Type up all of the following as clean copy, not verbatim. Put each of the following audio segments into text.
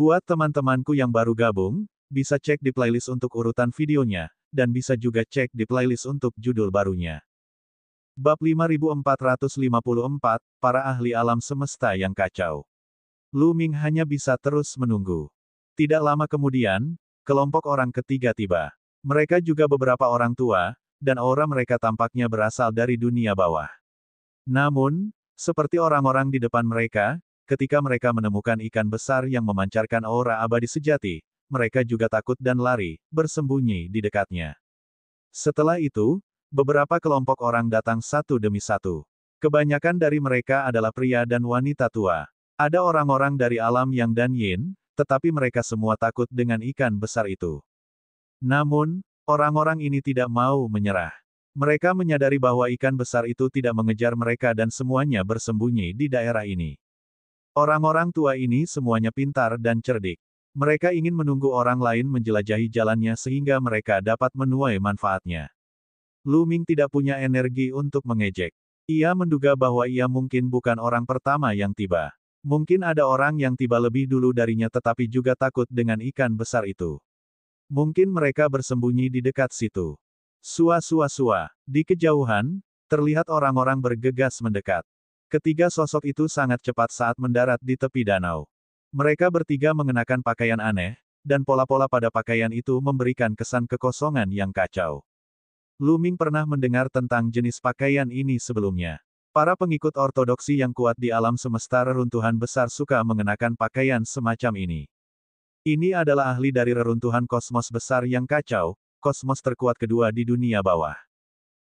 Buat teman-temanku yang baru gabung, bisa cek di playlist untuk urutan videonya, dan bisa juga cek di playlist untuk judul barunya. Bab 5454, Para Ahli Alam Semesta yang Kacau. Lu Ming hanya bisa terus menunggu. Tidak lama kemudian, kelompok orang ketiga tiba. Mereka juga beberapa orang tua, dan aura mereka tampaknya berasal dari dunia bawah. Namun, seperti orang-orang di depan mereka, ketika mereka menemukan ikan besar yang memancarkan aura abadi sejati, mereka juga takut dan lari, bersembunyi di dekatnya. Setelah itu, beberapa kelompok orang datang satu demi satu. Kebanyakan dari mereka adalah pria dan wanita tua. Ada orang-orang dari alam yang dan yin, tetapi mereka semua takut dengan ikan besar itu. Namun, orang-orang ini tidak mau menyerah. Mereka menyadari bahwa ikan besar itu tidak mengejar mereka dan semuanya bersembunyi di daerah ini. Orang-orang tua ini semuanya pintar dan cerdik. Mereka ingin menunggu orang lain menjelajahi jalannya sehingga mereka dapat menuai manfaatnya. Lu Ming tidak punya energi untuk mengejek. Ia menduga bahwa ia mungkin bukan orang pertama yang tiba. Mungkin ada orang yang tiba lebih dulu darinya tetapi juga takut dengan ikan besar itu. Mungkin mereka bersembunyi di dekat situ. Sua-sua-sua. Di kejauhan, terlihat orang-orang bergegas mendekat. Ketiga sosok itu sangat cepat saat mendarat di tepi danau. Mereka bertiga mengenakan pakaian aneh, dan pola-pola pada pakaian itu memberikan kesan kekosongan yang kacau. Lu Ming pernah mendengar tentang jenis pakaian ini sebelumnya. Para pengikut ortodoksi yang kuat di alam semesta reruntuhan besar suka mengenakan pakaian semacam ini. Ini adalah ahli dari reruntuhan kosmos besar yang kacau, kosmos terkuat kedua di dunia bawah.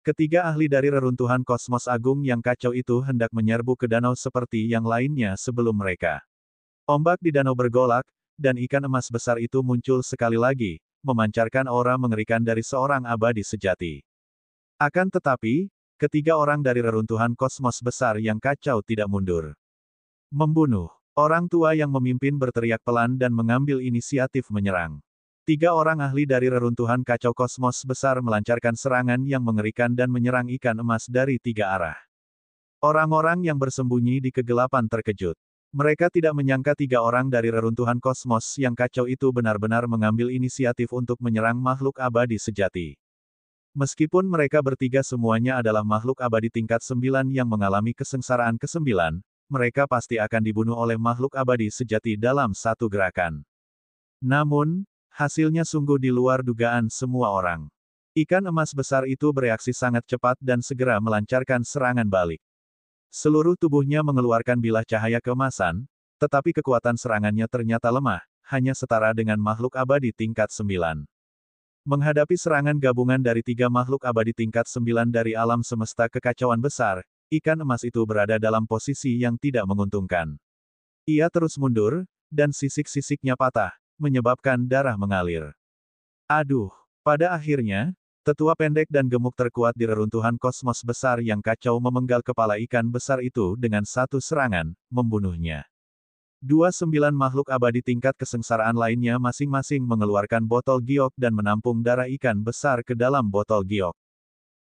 Ketiga ahli dari reruntuhan kosmos agung yang kacau itu hendak menyerbu ke danau seperti yang lainnya sebelum mereka. Ombak di danau bergolak, dan ikan emas besar itu muncul sekali lagi, memancarkan aura mengerikan dari seorang abadi sejati. Akan tetapi, ketiga orang dari reruntuhan kosmos besar yang kacau tidak mundur. Membunuh. Orang tua yang memimpin berteriak pelan dan mengambil inisiatif menyerang. Tiga orang ahli dari reruntuhan kacau kosmos besar melancarkan serangan yang mengerikan dan menyerang ikan emas dari tiga arah. Orang-orang yang bersembunyi di kegelapan terkejut. Mereka tidak menyangka tiga orang dari reruntuhan kosmos yang kacau itu benar-benar mengambil inisiatif untuk menyerang makhluk abadi sejati. Meskipun mereka bertiga semuanya adalah makhluk abadi tingkat 9 yang mengalami kesengsaraan ke-9, mereka pasti akan dibunuh oleh makhluk abadi sejati dalam satu gerakan. Namun, hasilnya sungguh di luar dugaan semua orang. Ikan emas besar itu bereaksi sangat cepat dan segera melancarkan serangan balik. Seluruh tubuhnya mengeluarkan bilah cahaya keemasan, tetapi kekuatan serangannya ternyata lemah, hanya setara dengan makhluk abadi tingkat 9. Menghadapi serangan gabungan dari tiga makhluk abadi tingkat 9 dari alam semesta kekacauan besar, ikan emas itu berada dalam posisi yang tidak menguntungkan. Ia terus mundur, dan sisik-sisiknya patah, menyebabkan darah mengalir. Aduh! Pada akhirnya, tetua pendek dan gemuk terkuat di reruntuhan kosmos besar yang kacau memenggal kepala ikan besar itu dengan satu serangan, membunuhnya. 29 makhluk abadi tingkat kesengsaraan lainnya masing-masing mengeluarkan botol giok dan menampung darah ikan besar ke dalam botol giok.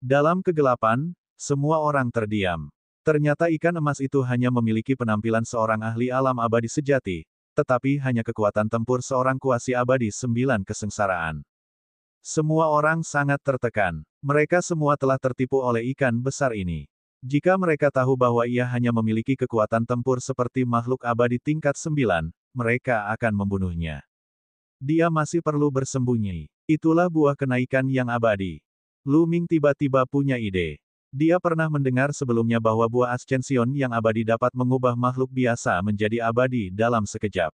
Dalam kegelapan, semua orang terdiam. Ternyata ikan emas itu hanya memiliki penampilan seorang ahli alam abadi sejati, tetapi hanya kekuatan tempur seorang kuasi abadi 9 kesengsaraan. Semua orang sangat tertekan. Mereka semua telah tertipu oleh ikan besar ini. Jika mereka tahu bahwa ia hanya memiliki kekuatan tempur seperti makhluk abadi tingkat 9, mereka akan membunuhnya. Dia masih perlu bersembunyi. Itulah buah kenaikan yang abadi. Lu Ming tiba-tiba punya ide. Dia pernah mendengar sebelumnya bahwa buah ascension yang abadi dapat mengubah makhluk biasa menjadi abadi dalam sekejap.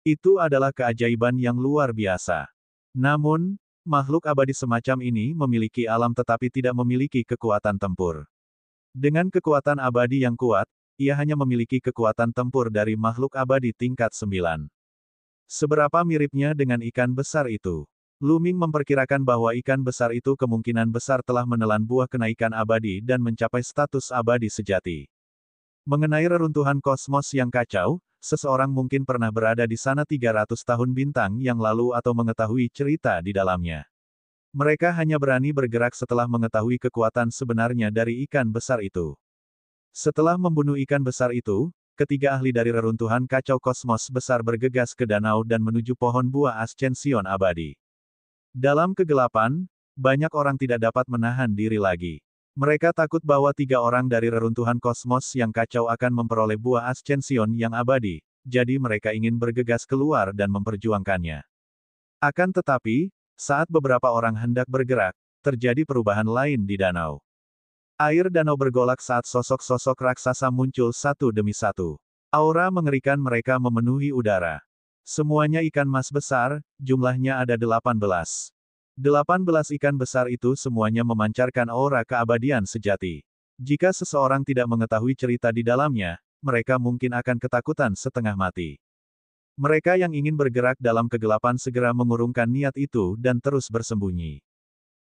Itu adalah keajaiban yang luar biasa. Namun, makhluk abadi semacam ini memiliki alam tetapi tidak memiliki kekuatan tempur. Dengan kekuatan abadi yang kuat, ia hanya memiliki kekuatan tempur dari makhluk abadi tingkat 9. Seberapa miripnya dengan ikan besar itu? Lu Ming memperkirakan bahwa ikan besar itu kemungkinan besar telah menelan buah kenaikan abadi dan mencapai status abadi sejati. Mengenai reruntuhan kosmos yang kacau, seseorang mungkin pernah berada di sana 300 tahun bintang yang lalu atau mengetahui cerita di dalamnya. Mereka hanya berani bergerak setelah mengetahui kekuatan sebenarnya dari ikan besar itu. Setelah membunuh ikan besar itu, ketiga ahli dari reruntuhan kacau kosmos besar bergegas ke danau dan menuju pohon buah Ascension abadi. Dalam kegelapan, banyak orang tidak dapat menahan diri lagi. Mereka takut bahwa 3 orang dari reruntuhan kosmos yang kacau akan memperoleh buah Ascension yang abadi, jadi mereka ingin bergegas keluar dan memperjuangkannya. Akan tetapi, saat beberapa orang hendak bergerak, terjadi perubahan lain di danau. Air danau bergolak saat sosok-sosok raksasa muncul satu demi satu. Aura mengerikan mereka memenuhi udara. Semuanya ikan mas besar, jumlahnya ada 18. 18 ikan besar itu semuanya memancarkan aura keabadian sejati. Jika seseorang tidak mengetahui cerita di dalamnya, mereka mungkin akan ketakutan setengah mati. Mereka yang ingin bergerak dalam kegelapan segera mengurungkan niat itu dan terus bersembunyi.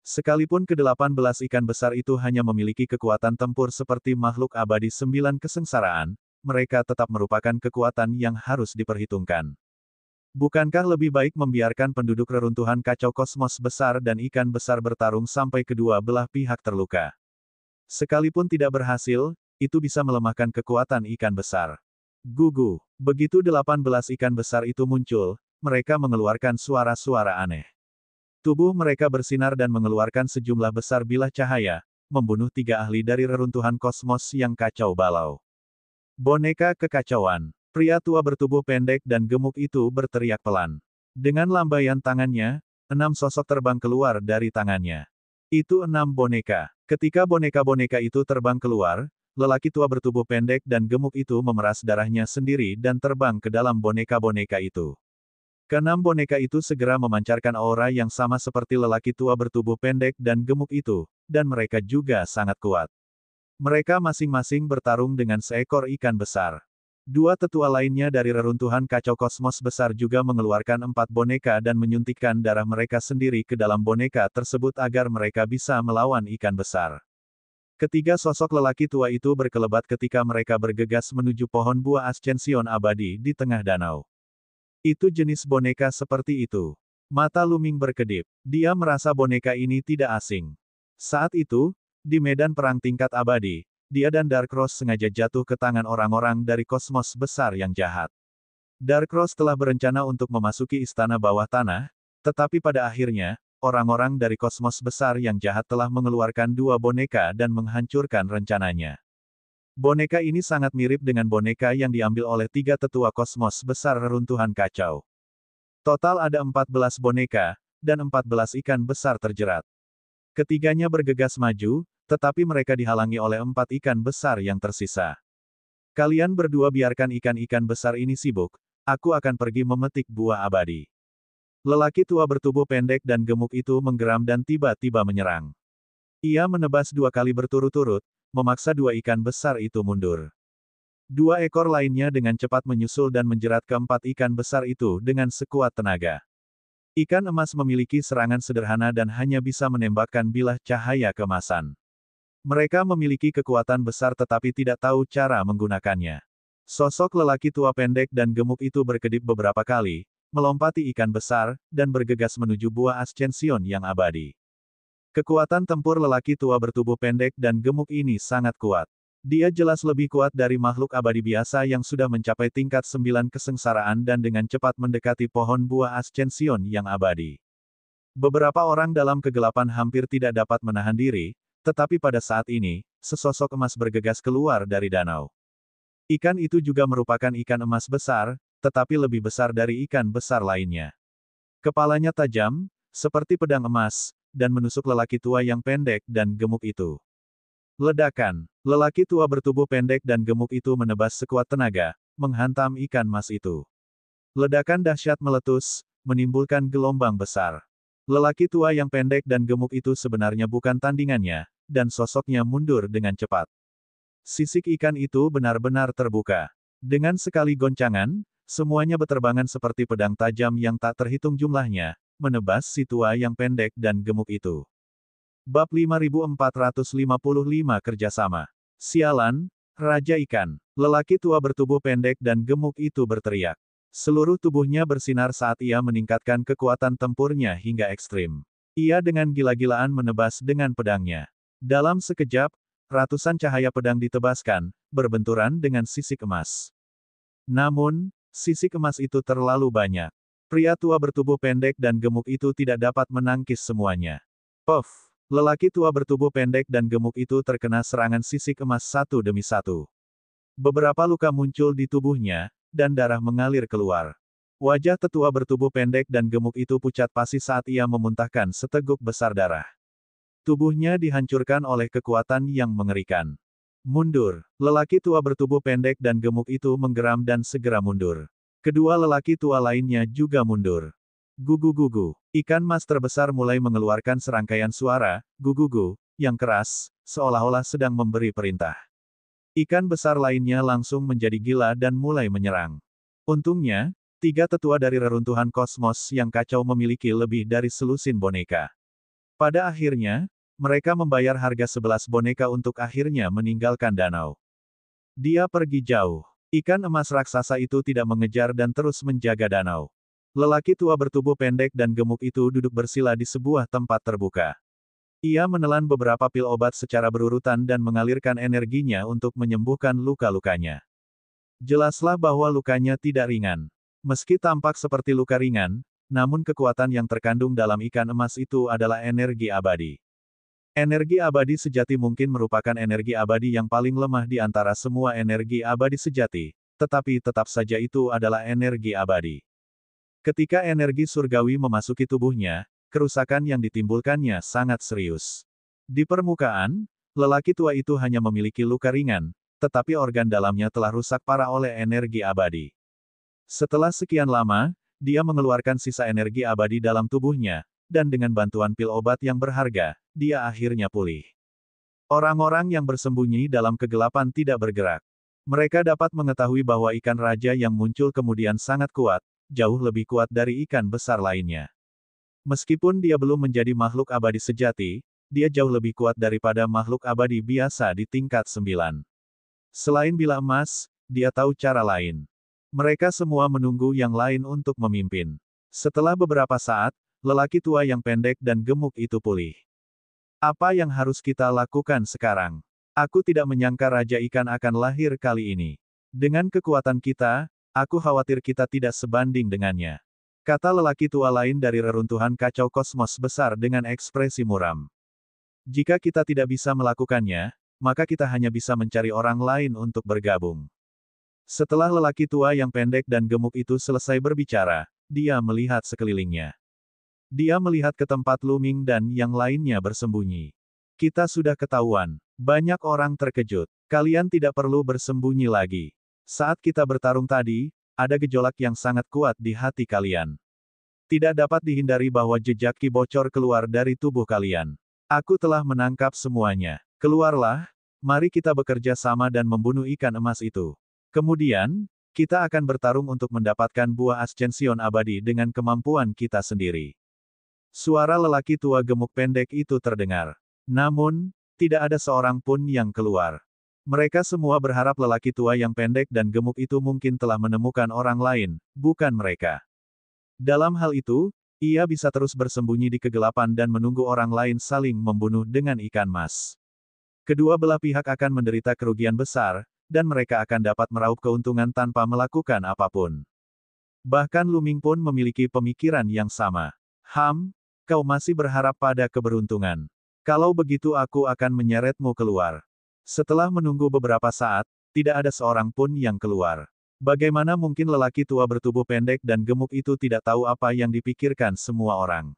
Sekalipun ke-18 ikan besar itu hanya memiliki kekuatan tempur seperti makhluk abadi 9 kesengsaraan, mereka tetap merupakan kekuatan yang harus diperhitungkan. Bukankah lebih baik membiarkan penduduk reruntuhan kacau kosmos besar dan ikan besar bertarung sampai kedua belah pihak terluka? Sekalipun tidak berhasil, itu bisa melemahkan kekuatan ikan besar. Gugu. Begitu 18 ikan besar itu muncul, mereka mengeluarkan suara-suara aneh. Tubuh mereka bersinar dan mengeluarkan sejumlah besar bilah cahaya, membunuh 3 ahli dari reruntuhan kosmos yang kacau balau. Boneka kekacauan. Pria tua bertubuh pendek dan gemuk itu berteriak pelan. Dengan lambaian tangannya, 6 sosok terbang keluar dari tangannya. Itu 6 boneka. Ketika boneka-boneka itu terbang keluar, lelaki tua bertubuh pendek dan gemuk itu memeras darahnya sendiri dan terbang ke dalam boneka-boneka itu. Keenam boneka itu segera memancarkan aura yang sama seperti lelaki tua bertubuh pendek dan gemuk itu, dan mereka juga sangat kuat. Mereka masing-masing bertarung dengan seekor ikan besar. 2 tetua lainnya dari reruntuhan kacau kosmos besar juga mengeluarkan 4 boneka dan menyuntikkan darah mereka sendiri ke dalam boneka tersebut agar mereka bisa melawan ikan besar. Ketiga sosok lelaki tua itu berkelebat ketika mereka bergegas menuju pohon buah Ascension abadi di tengah danau. Itu jenis boneka seperti itu. Mata Luming berkedip. Dia merasa boneka ini tidak asing. Saat itu, di medan perang tingkat abadi, dia dan Darkross sengaja jatuh ke tangan orang-orang dari kosmos besar yang jahat. Darkross telah berencana untuk memasuki istana bawah tanah, tetapi pada akhirnya, orang-orang dari kosmos besar yang jahat telah mengeluarkan 2 boneka dan menghancurkan rencananya. Boneka ini sangat mirip dengan boneka yang diambil oleh 3 tetua kosmos besar reruntuhan kacau. Total ada 14 boneka, dan 14 ikan besar terjerat. Ketiganya bergegas maju, tetapi mereka dihalangi oleh 4 ikan besar yang tersisa. Kalian berdua biarkan ikan-ikan besar ini sibuk, aku akan pergi memetik buah abadi. Lelaki tua bertubuh pendek dan gemuk itu menggeram dan tiba-tiba menyerang. Ia menebas 2 kali berturut-turut, memaksa 2 ikan besar itu mundur. 2 ekor lainnya dengan cepat menyusul dan menjerat keempat ikan besar itu dengan sekuat tenaga. Ikan emas memiliki serangan sederhana dan hanya bisa menembakkan bilah cahaya keemasan. Mereka memiliki kekuatan besar tetapi tidak tahu cara menggunakannya. Sosok lelaki tua pendek dan gemuk itu berkedip beberapa kali, melompati ikan besar, dan bergegas menuju buah Ascension yang abadi. Kekuatan tempur lelaki tua bertubuh pendek dan gemuk ini sangat kuat. Dia jelas lebih kuat dari makhluk abadi biasa yang sudah mencapai tingkat 9 kesengsaraan dan dengan cepat mendekati pohon buah Ascension yang abadi. Beberapa orang dalam kegelapan hampir tidak dapat menahan diri, tetapi pada saat ini, sesosok emas bergegas keluar dari danau. Ikan itu juga merupakan ikan emas besar, tetapi lebih besar dari ikan besar lainnya. Kepalanya tajam, seperti pedang emas, dan menusuk lelaki tua yang pendek dan gemuk itu. Ledakan. Lelaki tua bertubuh pendek dan gemuk itu menebas sekuat tenaga, menghantam ikan emas itu. Ledakan dahsyat meletus, menimbulkan gelombang besar. Lelaki tua yang pendek dan gemuk itu sebenarnya bukan tandingannya, dan sosoknya mundur dengan cepat. Sisik ikan itu benar-benar terbuka. Dengan sekali goncangan, semuanya beterbangan seperti pedang tajam yang tak terhitung jumlahnya, menebas si tua yang pendek dan gemuk itu. Bab 5455 Kerjasama. Sialan, Raja Ikan. Lelaki tua bertubuh pendek dan gemuk itu berteriak. Seluruh tubuhnya bersinar saat ia meningkatkan kekuatan tempurnya hingga ekstrim. Ia dengan gila-gilaan menebas dengan pedangnya. Dalam sekejap, ratusan cahaya pedang ditebaskan, berbenturan dengan sisik emas. Namun, sisik emas itu terlalu banyak. Pria tua bertubuh pendek dan gemuk itu tidak dapat menangkis semuanya. Puff! Lelaki tua bertubuh pendek dan gemuk itu terkena serangan sisik emas satu demi satu. Beberapa luka muncul di tubuhnya, dan darah mengalir keluar. Wajah tetua bertubuh pendek dan gemuk itu pucat pasi saat ia memuntahkan seteguk besar darah. Tubuhnya dihancurkan oleh kekuatan yang mengerikan. Mundur. Lelaki tua bertubuh pendek dan gemuk itu menggeram dan segera mundur. Kedua lelaki tua lainnya juga mundur. Gugu-gugu. Ikan mas terbesar mulai mengeluarkan serangkaian suara, gugugu, yang keras, seolah-olah sedang memberi perintah. Ikan besar lainnya langsung menjadi gila dan mulai menyerang. Untungnya, 3 tetua dari reruntuhan kosmos yang kacau memiliki lebih dari selusin boneka. Pada akhirnya, mereka membayar harga 11 boneka untuk akhirnya meninggalkan danau. Dia pergi jauh. Ikan emas raksasa itu tidak mengejar dan terus menjaga danau. Lelaki tua bertubuh pendek dan gemuk itu duduk bersila di sebuah tempat terbuka. Ia menelan beberapa pil obat secara berurutan dan mengalirkan energinya untuk menyembuhkan luka-lukanya. Jelaslah bahwa lukanya tidak ringan. Meski tampak seperti luka ringan, namun kekuatan yang terkandung dalam ikan emas itu adalah energi abadi. Energi abadi sejati mungkin merupakan energi abadi yang paling lemah di antara semua energi abadi sejati, tetapi tetap saja itu adalah energi abadi. Ketika energi surgawi memasuki tubuhnya, kerusakan yang ditimbulkannya sangat serius. Di permukaan, lelaki tua itu hanya memiliki luka ringan, tetapi organ dalamnya telah rusak parah oleh energi abadi. Setelah sekian lama, dia mengeluarkan sisa energi abadi dalam tubuhnya, dan dengan bantuan pil obat yang berharga, dia akhirnya pulih. Orang-orang yang bersembunyi dalam kegelapan tidak bergerak. Mereka dapat mengetahui bahwa ikan raja yang muncul kemudian sangat kuat, jauh lebih kuat dari ikan besar lainnya. Meskipun dia belum menjadi makhluk abadi sejati, dia jauh lebih kuat daripada makhluk abadi biasa di tingkat 9. Selain bila emas, dia tahu cara lain. Mereka semua menunggu yang lain untuk memimpin. Setelah beberapa saat, lelaki tua yang pendek dan gemuk itu pulih. Apa yang harus kita lakukan sekarang? Aku tidak menyangka Raja Ikan akan lahir kali ini. Dengan kekuatan kita, aku khawatir kita tidak sebanding dengannya. Kata lelaki tua lain dari reruntuhan kacau kosmos besar dengan ekspresi muram. Jika kita tidak bisa melakukannya, maka kita hanya bisa mencari orang lain untuk bergabung. Setelah lelaki tua yang pendek dan gemuk itu selesai berbicara, dia melihat sekelilingnya. Dia melihat ke tempat Luming dan yang lainnya bersembunyi. Kita sudah ketahuan. Banyak orang terkejut. Kalian tidak perlu bersembunyi lagi. Saat kita bertarung tadi, ada gejolak yang sangat kuat di hati kalian. Tidak dapat dihindari bahwa jejak ki bocor keluar dari tubuh kalian. Aku telah menangkap semuanya. Keluarlah, mari kita bekerja sama dan membunuh ikan emas itu. Kemudian, kita akan bertarung untuk mendapatkan buah ascension abadi dengan kemampuan kita sendiri. Suara lelaki tua gemuk pendek itu terdengar. Namun, tidak ada seorang pun yang keluar. Mereka semua berharap lelaki tua yang pendek dan gemuk itu mungkin telah menemukan orang lain, bukan mereka. Dalam hal itu, ia bisa terus bersembunyi di kegelapan dan menunggu orang lain saling membunuh dengan ikan mas. Kedua belah pihak akan menderita kerugian besar, dan mereka akan dapat meraup keuntungan tanpa melakukan apapun. Bahkan Luming pun memiliki pemikiran yang sama. Kau masih berharap pada keberuntungan. Kalau begitu aku akan menyeretmu keluar. Setelah menunggu beberapa saat, tidak ada seorang pun yang keluar. Bagaimana mungkin lelaki tua bertubuh pendek dan gemuk itu tidak tahu apa yang dipikirkan semua orang?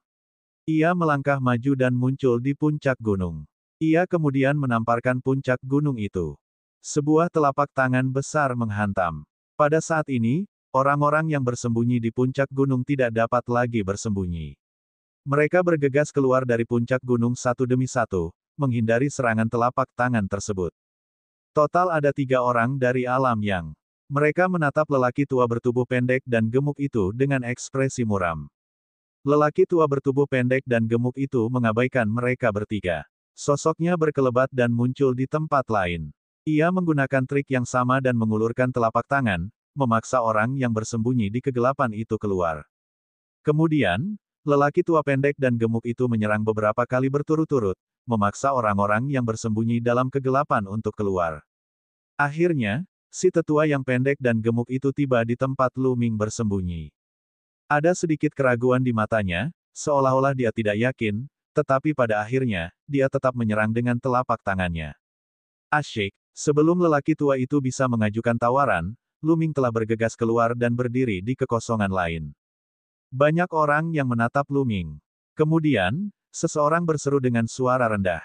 Ia melangkah maju dan muncul di puncak gunung. Ia kemudian menamparkan puncak gunung itu. Sebuah telapak tangan besar menghantam. Pada saat ini, orang-orang yang bersembunyi di puncak gunung tidak dapat lagi bersembunyi. Mereka bergegas keluar dari puncak gunung satu demi satu, menghindari serangan telapak tangan tersebut. Total ada 3 orang dari alam yang. Mereka menatap lelaki tua bertubuh pendek dan gemuk itu dengan ekspresi muram. Lelaki tua bertubuh pendek dan gemuk itu mengabaikan mereka bertiga. Sosoknya berkelebat dan muncul di tempat lain. Ia menggunakan trik yang sama dan mengulurkan telapak tangan, memaksa orang yang bersembunyi di kegelapan itu keluar. Kemudian, lelaki tua pendek dan gemuk itu menyerang beberapa kali berturut-turut, memaksa orang-orang yang bersembunyi dalam kegelapan untuk keluar. Akhirnya, Si tetua yang pendek dan gemuk itu tiba di tempat Lu Ming bersembunyi. Ada sedikit keraguan di matanya, seolah-olah dia tidak yakin, tetapi pada akhirnya, dia tetap menyerang dengan telapak tangannya. Asyik, sebelum lelaki tua itu bisa mengajukan tawaran, Lu Ming telah bergegas keluar dan berdiri di kekosongan lain. Banyak orang yang menatap Lu Ming. Kemudian, seseorang berseru dengan suara rendah.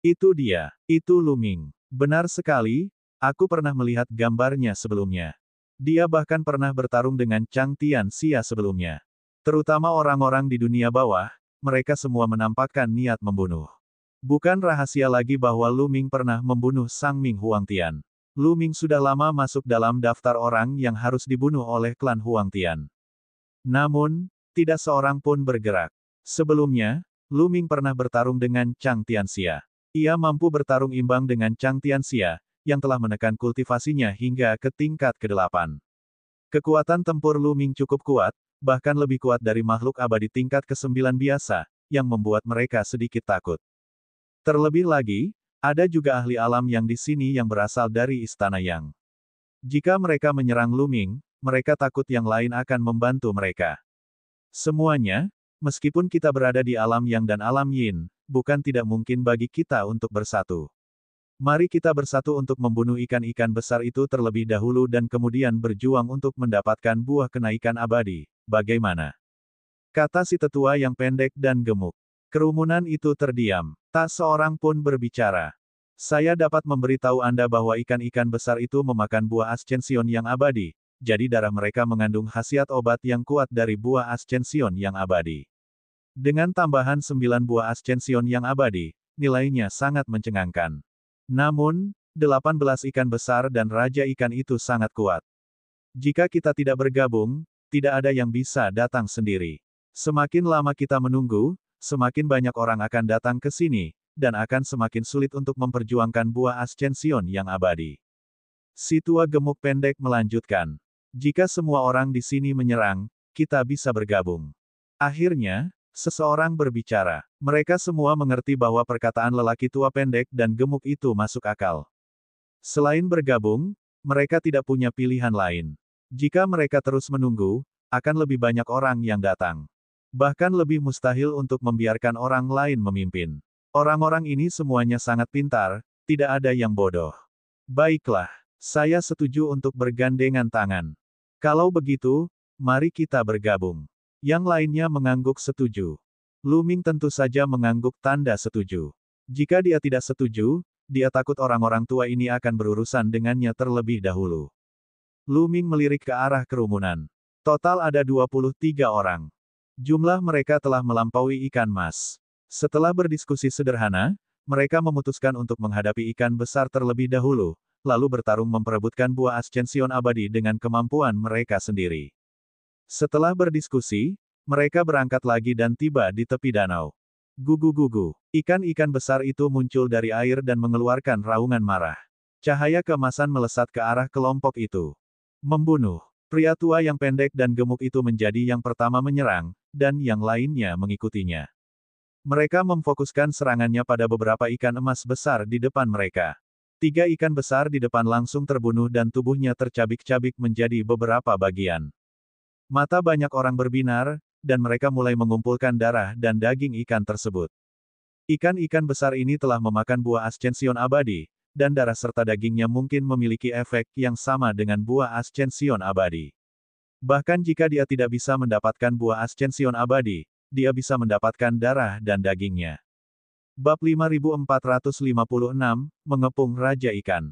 Itu dia, itu Lu Ming. Benar sekali, aku pernah melihat gambarnya sebelumnya. Dia bahkan pernah bertarung dengan Chang Tianxia sebelumnya. Terutama orang-orang di dunia bawah, mereka semua menampakkan niat membunuh. Bukan rahasia lagi bahwa Lu Ming pernah membunuh Sang Ming Huangtian. Lu Ming sudah lama masuk dalam daftar orang yang harus dibunuh oleh klan Huangtian. Namun, tidak seorang pun bergerak. Sebelumnya, Lu Ming pernah bertarung dengan Chang Tianxia. Ia mampu bertarung imbang dengan Chang Tianxia, yang telah menekan kultivasinya hingga ke tingkat ke-8. Kekuatan tempur Lu Ming cukup kuat, bahkan lebih kuat dari makhluk abadi tingkat ke-9 biasa, yang membuat mereka sedikit takut. Terlebih lagi, ada juga ahli alam yang di sini yang berasal dari Istana Yang. Jika mereka menyerang Lu Ming, mereka takut yang lain akan membantu mereka. Semuanya, meskipun kita berada di alam Yang dan alam Yin, bukan tidak mungkin bagi kita untuk bersatu. Mari kita bersatu untuk membunuh ikan-ikan besar itu terlebih dahulu dan kemudian berjuang untuk mendapatkan buah kenaikan abadi. Bagaimana? Kata si tetua yang pendek dan gemuk. Kerumunan itu terdiam. Tak seorang pun berbicara. Saya dapat memberitahu Anda bahwa ikan-ikan besar itu memakan buah ascension yang abadi, jadi darah mereka mengandung khasiat obat yang kuat dari buah ascension yang abadi. Dengan tambahan 9 buah ascension yang abadi, nilainya sangat mencengangkan. Namun, 18 ikan besar dan raja ikan itu sangat kuat. Jika kita tidak bergabung, tidak ada yang bisa datang sendiri. Semakin lama kita menunggu, semakin banyak orang akan datang ke sini, dan akan semakin sulit untuk memperjuangkan buah ascension yang abadi. Si tua gemuk pendek melanjutkan. Jika semua orang di sini menyerang, kita bisa bergabung. Akhirnya, seseorang berbicara. Mereka semua mengerti bahwa perkataan lelaki tua pendek dan gemuk itu masuk akal. Selain bergabung, mereka tidak punya pilihan lain. Jika mereka terus menunggu, akan lebih banyak orang yang datang. Bahkan lebih mustahil untuk membiarkan orang lain memimpin. Orang-orang ini semuanya sangat pintar, tidak ada yang bodoh. Baiklah, saya setuju untuk bergandengan tangan. Kalau begitu, mari kita bergabung. Yang lainnya mengangguk setuju. Lu Ming tentu saja mengangguk tanda setuju. Jika dia tidak setuju, dia takut orang-orang tua ini akan berurusan dengannya terlebih dahulu. Lu Ming melirik ke arah kerumunan. Total ada 23 orang. Jumlah mereka telah melampaui ikan mas. Setelah berdiskusi sederhana, mereka memutuskan untuk menghadapi ikan besar terlebih dahulu, lalu bertarung memperebutkan buah ascension abadi dengan kemampuan mereka sendiri. Setelah berdiskusi, mereka berangkat lagi dan tiba di tepi danau. Gugu-gugu. Ikan-ikan besar itu muncul dari air dan mengeluarkan raungan marah. Cahaya keemasan melesat ke arah kelompok itu. Membunuh. Pria tua yang pendek dan gemuk itu menjadi yang pertama menyerang, dan yang lainnya mengikutinya. Mereka memfokuskan serangannya pada beberapa ikan emas besar di depan mereka. 3 ikan besar di depan langsung terbunuh dan tubuhnya tercabik-cabik menjadi beberapa bagian. Mata banyak orang berbinar, dan mereka mulai mengumpulkan darah dan daging ikan tersebut. Ikan-ikan besar ini telah memakan buah ascension abadi, dan darah serta dagingnya mungkin memiliki efek yang sama dengan buah ascension abadi. Bahkan jika dia tidak bisa mendapatkan buah ascension abadi, dia bisa mendapatkan darah dan dagingnya. Bab 5456, Mengepung Raja Ikan.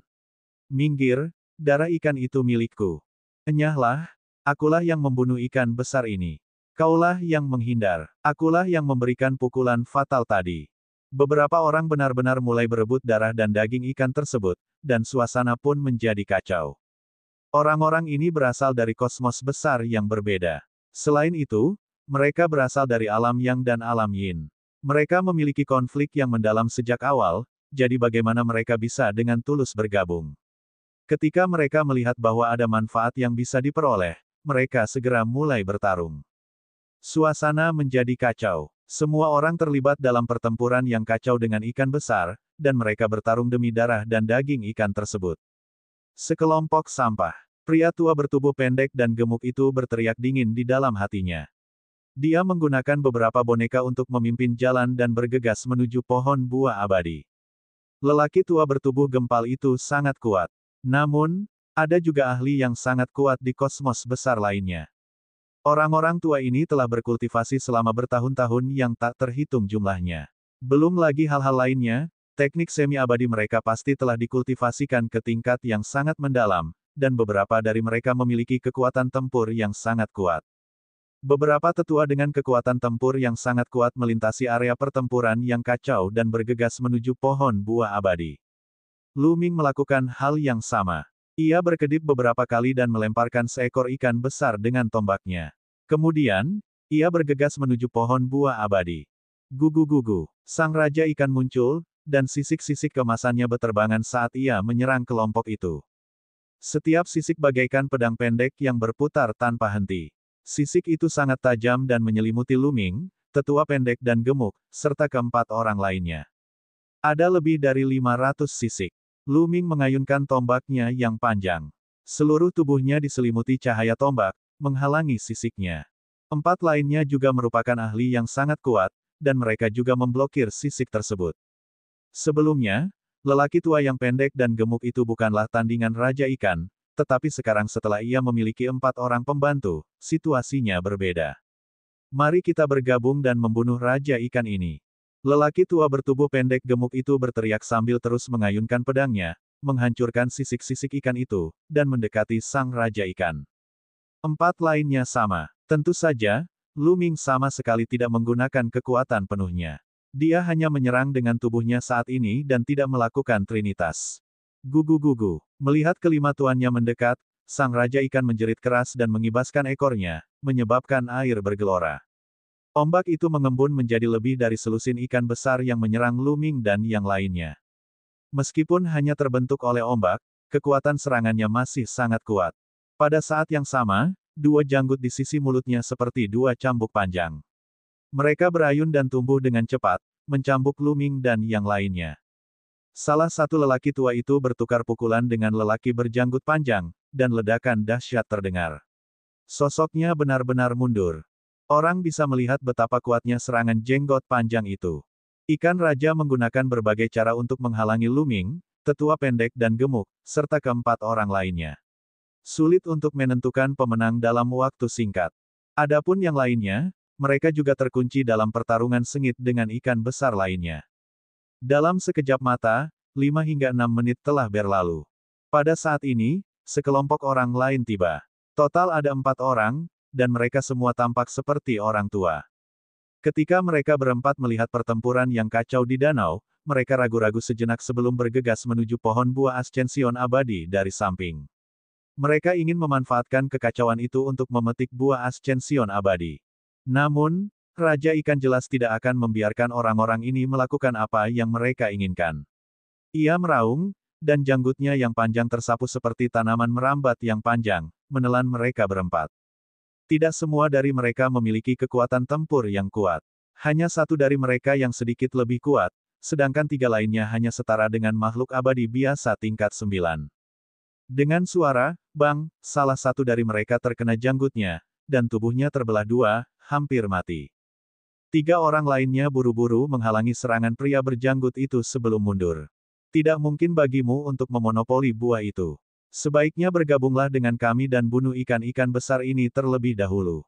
Minggir, darah ikan itu milikku. Enyahlah, akulah yang membunuh ikan besar ini. Kaulah yang menghindar. Akulah yang memberikan pukulan fatal tadi. Beberapa orang benar-benar mulai berebut darah dan daging ikan tersebut, dan suasana pun menjadi kacau. Orang-orang ini berasal dari kosmos besar yang berbeda. Selain itu, mereka berasal dari alam Yang dan alam Yin. Mereka memiliki konflik yang mendalam sejak awal, jadi bagaimana mereka bisa dengan tulus bergabung? Ketika mereka melihat bahwa ada manfaat yang bisa diperoleh, mereka segera mulai bertarung. Suasana menjadi kacau. Semua orang terlibat dalam pertempuran yang kacau dengan ikan besar, dan mereka bertarung demi darah dan daging ikan tersebut. Sekelompok sampah. Pria tua bertubuh pendek dan gemuk itu berteriak dingin di dalam hatinya. Dia menggunakan beberapa boneka untuk memimpin jalan dan bergegas menuju pohon buah abadi. Lelaki tua bertubuh gempal itu sangat kuat. Namun, ada juga ahli yang sangat kuat di kosmos besar lainnya. Orang-orang tua ini telah berkultivasi selama bertahun-tahun yang tak terhitung jumlahnya. Belum lagi hal-hal lainnya, teknik semi-abadi mereka pasti telah dikultivasikan ke tingkat yang sangat mendalam, dan beberapa dari mereka memiliki kekuatan tempur yang sangat kuat. Beberapa tetua dengan kekuatan tempur yang sangat kuat melintasi area pertempuran yang kacau dan bergegas menuju pohon buah abadi. Lu Ming melakukan hal yang sama. Ia berkedip beberapa kali dan melemparkan seekor ikan besar dengan tombaknya. Kemudian, ia bergegas menuju pohon buah abadi. Gugu-gugu, sang raja ikan muncul, dan sisik-sisik kemasannya beterbangan saat ia menyerang kelompok itu. Setiap sisik bagaikan pedang pendek yang berputar tanpa henti. Sisik itu sangat tajam dan menyelimuti Lu Ming, tetua pendek dan gemuk, serta keempat orang lainnya. Ada lebih dari 500 sisik. Lu Ming mengayunkan tombaknya yang panjang. Seluruh tubuhnya diselimuti cahaya tombak, menghalangi sisiknya. Empat lainnya juga merupakan ahli yang sangat kuat, dan mereka juga memblokir sisik tersebut. Sebelumnya, lelaki tua yang pendek dan gemuk itu bukanlah tandingan Raja Ikan, tetapi sekarang setelah ia memiliki 4 orang pembantu, situasinya berbeda. Mari kita bergabung dan membunuh Raja Ikan ini. Lelaki tua bertubuh pendek gemuk itu berteriak sambil terus mengayunkan pedangnya, menghancurkan sisik-sisik ikan itu, dan mendekati sang Raja Ikan. 4 lainnya sama. Tentu saja, Lu Ming sama sekali tidak menggunakan kekuatan penuhnya. Dia hanya menyerang dengan tubuhnya saat ini dan tidak melakukan trinitas. Gugu-gugu. Melihat kelima tuannya mendekat, sang Raja Ikan menjerit keras dan mengibaskan ekornya, menyebabkan air bergelora. Ombak itu mengembun menjadi lebih dari selusin ikan besar yang menyerang Lu Ming dan yang lainnya. Meskipun hanya terbentuk oleh ombak, kekuatan serangannya masih sangat kuat. Pada saat yang sama, 2 janggut di sisi mulutnya seperti 2 cambuk panjang. Mereka berayun dan tumbuh dengan cepat, mencambuk Lu Ming dan yang lainnya. Salah satu lelaki tua itu bertukar pukulan dengan lelaki berjanggut panjang, dan ledakan dahsyat terdengar. Sosoknya benar-benar mundur. Orang bisa melihat betapa kuatnya serangan jenggot panjang itu. Ikan Raja menggunakan berbagai cara untuk menghalangi Lu Ming, tetua pendek dan gemuk, serta keempat orang lainnya. Sulit untuk menentukan pemenang dalam waktu singkat. Adapun yang lainnya, mereka juga terkunci dalam pertarungan sengit dengan ikan besar lainnya. Dalam sekejap mata, 5 hingga 6 menit telah berlalu. Pada saat ini, sekelompok orang lain tiba. Total ada 4 orang, dan mereka semua tampak seperti orang tua. Ketika mereka berempat melihat pertempuran yang kacau di danau, mereka ragu-ragu sejenak sebelum bergegas menuju pohon buah Ascension abadi dari samping. Mereka ingin memanfaatkan kekacauan itu untuk memetik buah Ascension abadi. Namun, Raja Ikan jelas tidak akan membiarkan orang-orang ini melakukan apa yang mereka inginkan. Ia meraung, dan janggutnya yang panjang tersapu seperti tanaman merambat yang panjang, menelan mereka berempat. Tidak semua dari mereka memiliki kekuatan tempur yang kuat. Hanya satu dari mereka yang sedikit lebih kuat, sedangkan 3 lainnya hanya setara dengan makhluk abadi biasa tingkat 9. Dengan suara, bang, salah satu dari mereka terkena janggutnya, dan tubuhnya terbelah 2, hampir mati. 3 orang lainnya buru-buru menghalangi serangan pria berjanggut itu sebelum mundur. Tidak mungkin bagimu untuk memonopoli buah itu. Sebaiknya bergabunglah dengan kami dan bunuh ikan-ikan besar ini terlebih dahulu.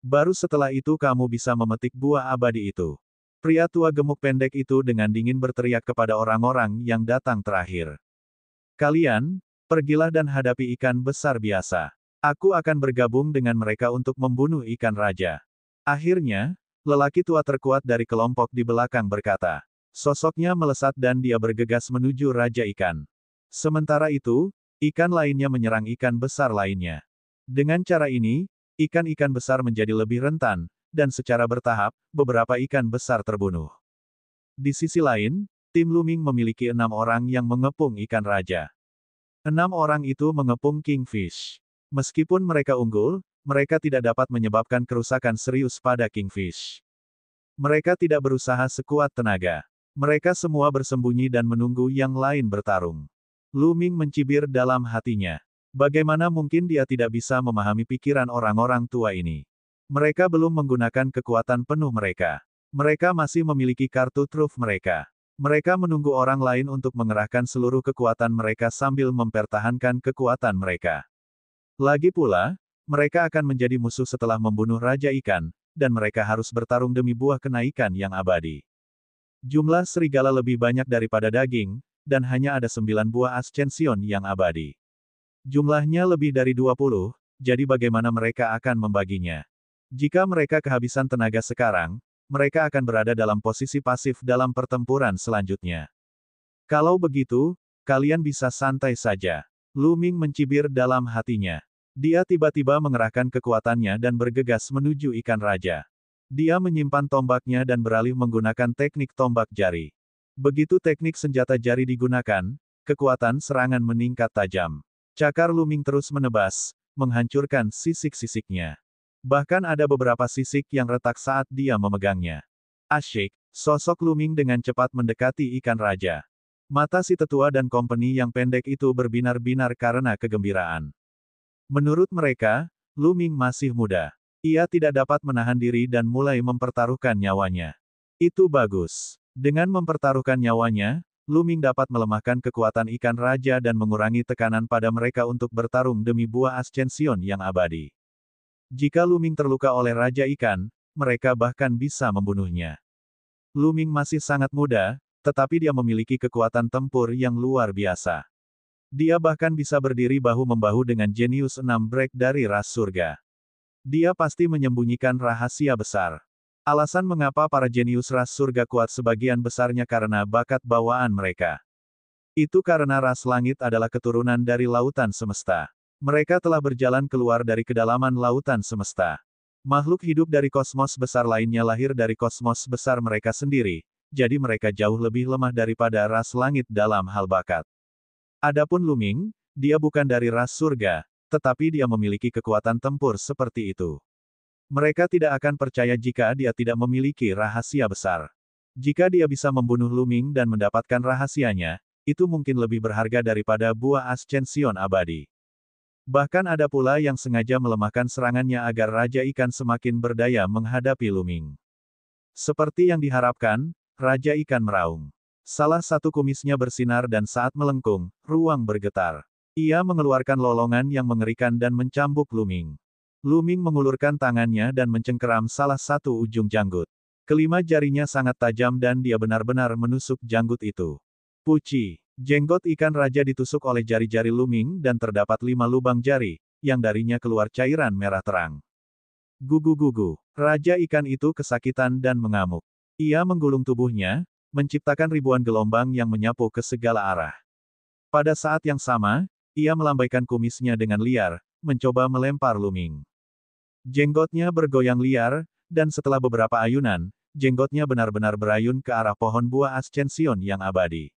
Baru setelah itu kamu bisa memetik buah abadi itu. Pria tua gemuk pendek itu dengan dingin berteriak kepada orang-orang yang datang terakhir. Kalian, pergilah dan hadapi ikan besar biasa. Aku akan bergabung dengan mereka untuk membunuh ikan raja. Akhirnya, lelaki tua terkuat dari kelompok di belakang berkata. Sosoknya melesat dan dia bergegas menuju Raja Ikan. Sementara itu, ikan lainnya menyerang ikan besar lainnya. Dengan cara ini, ikan-ikan besar menjadi lebih rentan, dan secara bertahap, beberapa ikan besar terbunuh. Di sisi lain, tim Lu Ming memiliki 6 orang yang mengepung ikan raja. 6 orang itu mengepung Kingfish. Meskipun mereka unggul, mereka tidak dapat menyebabkan kerusakan serius pada Kingfish. Mereka tidak berusaha sekuat tenaga. Mereka semua bersembunyi dan menunggu yang lain bertarung. Lu Ming mencibir dalam hatinya. Bagaimana mungkin dia tidak bisa memahami pikiran orang-orang tua ini? Mereka belum menggunakan kekuatan penuh mereka. Mereka masih memiliki kartu truf mereka. Mereka menunggu orang lain untuk mengerahkan seluruh kekuatan mereka sambil mempertahankan kekuatan mereka. Lagi pula, mereka akan menjadi musuh setelah membunuh Raja Ikan, dan mereka harus bertarung demi buah kenaikan yang abadi. Jumlah serigala lebih banyak daripada daging, dan hanya ada 9 buah Ascension yang abadi. Jumlahnya lebih dari 20, jadi bagaimana mereka akan membaginya? Jika mereka kehabisan tenaga sekarang, mereka akan berada dalam posisi pasif dalam pertempuran selanjutnya. Kalau begitu, kalian bisa santai saja. Lu Ming mencibir dalam hatinya. Dia tiba-tiba mengerahkan kekuatannya dan bergegas menuju ikan raja. Dia menyimpan tombaknya dan beralih menggunakan teknik tombak jari. Begitu teknik senjata jari digunakan, kekuatan serangan meningkat tajam. Cakar Lu Ming terus menebas, menghancurkan sisik-sisiknya. Bahkan ada beberapa sisik yang retak saat dia memegangnya. Asyik, sosok Lu Ming dengan cepat mendekati ikan raja. Mata si tetua dan kompeni yang pendek itu berbinar-binar karena kegembiraan. Menurut mereka, Lu Ming masih muda. Ia tidak dapat menahan diri dan mulai mempertaruhkan nyawanya. Itu bagus. Dengan mempertaruhkan nyawanya, Lu Ming dapat melemahkan kekuatan ikan raja dan mengurangi tekanan pada mereka untuk bertarung demi buah Ascension yang abadi. Jika Lu Ming terluka oleh Raja Ikan, mereka bahkan bisa membunuhnya. Lu Ming masih sangat muda, tetapi dia memiliki kekuatan tempur yang luar biasa. Dia bahkan bisa berdiri bahu-membahu dengan jenius 6 break dari ras surga. Dia pasti menyembunyikan rahasia besar. Alasan mengapa para jenius ras surga kuat sebagian besarnya karena bakat bawaan mereka. Itu karena ras langit adalah keturunan dari lautan semesta. Mereka telah berjalan keluar dari kedalaman lautan semesta. Makhluk hidup dari kosmos besar lainnya lahir dari kosmos besar mereka sendiri, jadi mereka jauh lebih lemah daripada ras langit dalam hal bakat. Adapun Lu Ming, dia bukan dari ras surga, tetapi dia memiliki kekuatan tempur seperti itu. Mereka tidak akan percaya jika dia tidak memiliki rahasia besar. Jika dia bisa membunuh Lu Ming dan mendapatkan rahasianya, itu mungkin lebih berharga daripada buah Ascension abadi. Bahkan ada pula yang sengaja melemahkan serangannya agar Raja Ikan semakin berdaya menghadapi Lu Ming. Seperti yang diharapkan, Raja Ikan meraung. Salah satu kumisnya bersinar dan saat melengkung, ruang bergetar. Ia mengeluarkan lolongan yang mengerikan dan mencambuk Lu Ming. Lu Ming mengulurkan tangannya dan mencengkeram salah satu ujung janggut. Kelima jarinya sangat tajam dan dia benar-benar menusuk janggut itu. Puci. Jenggot ikan raja ditusuk oleh jari-jari Lu Ming dan terdapat 5 lubang jari, yang darinya keluar cairan merah terang. Gugu-gugu. Raja ikan itu kesakitan dan mengamuk. Ia menggulung tubuhnya, menciptakan ribuan gelombang yang menyapu ke segala arah. Pada saat yang sama, ia melambaikan kumisnya dengan liar, mencoba melempar Lu Ming. Jenggotnya bergoyang liar, dan setelah beberapa ayunan, jenggotnya benar-benar berayun ke arah pohon buah Ascension yang abadi.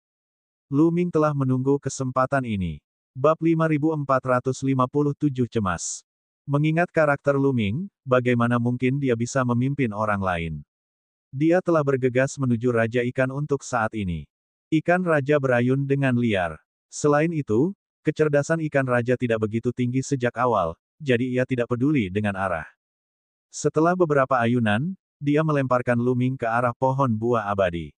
Lu Ming telah menunggu kesempatan ini. Bab 5457 Cemas. Mengingat karakter Lu Ming, bagaimana mungkin dia bisa memimpin orang lain? Dia telah bergegas menuju Raja Ikan untuk saat ini. Ikan Raja berayun dengan liar. Selain itu, kecerdasan ikan Raja tidak begitu tinggi sejak awal, jadi ia tidak peduli dengan arah. Setelah beberapa ayunan, dia melemparkan Lu Ming ke arah pohon buah abadi.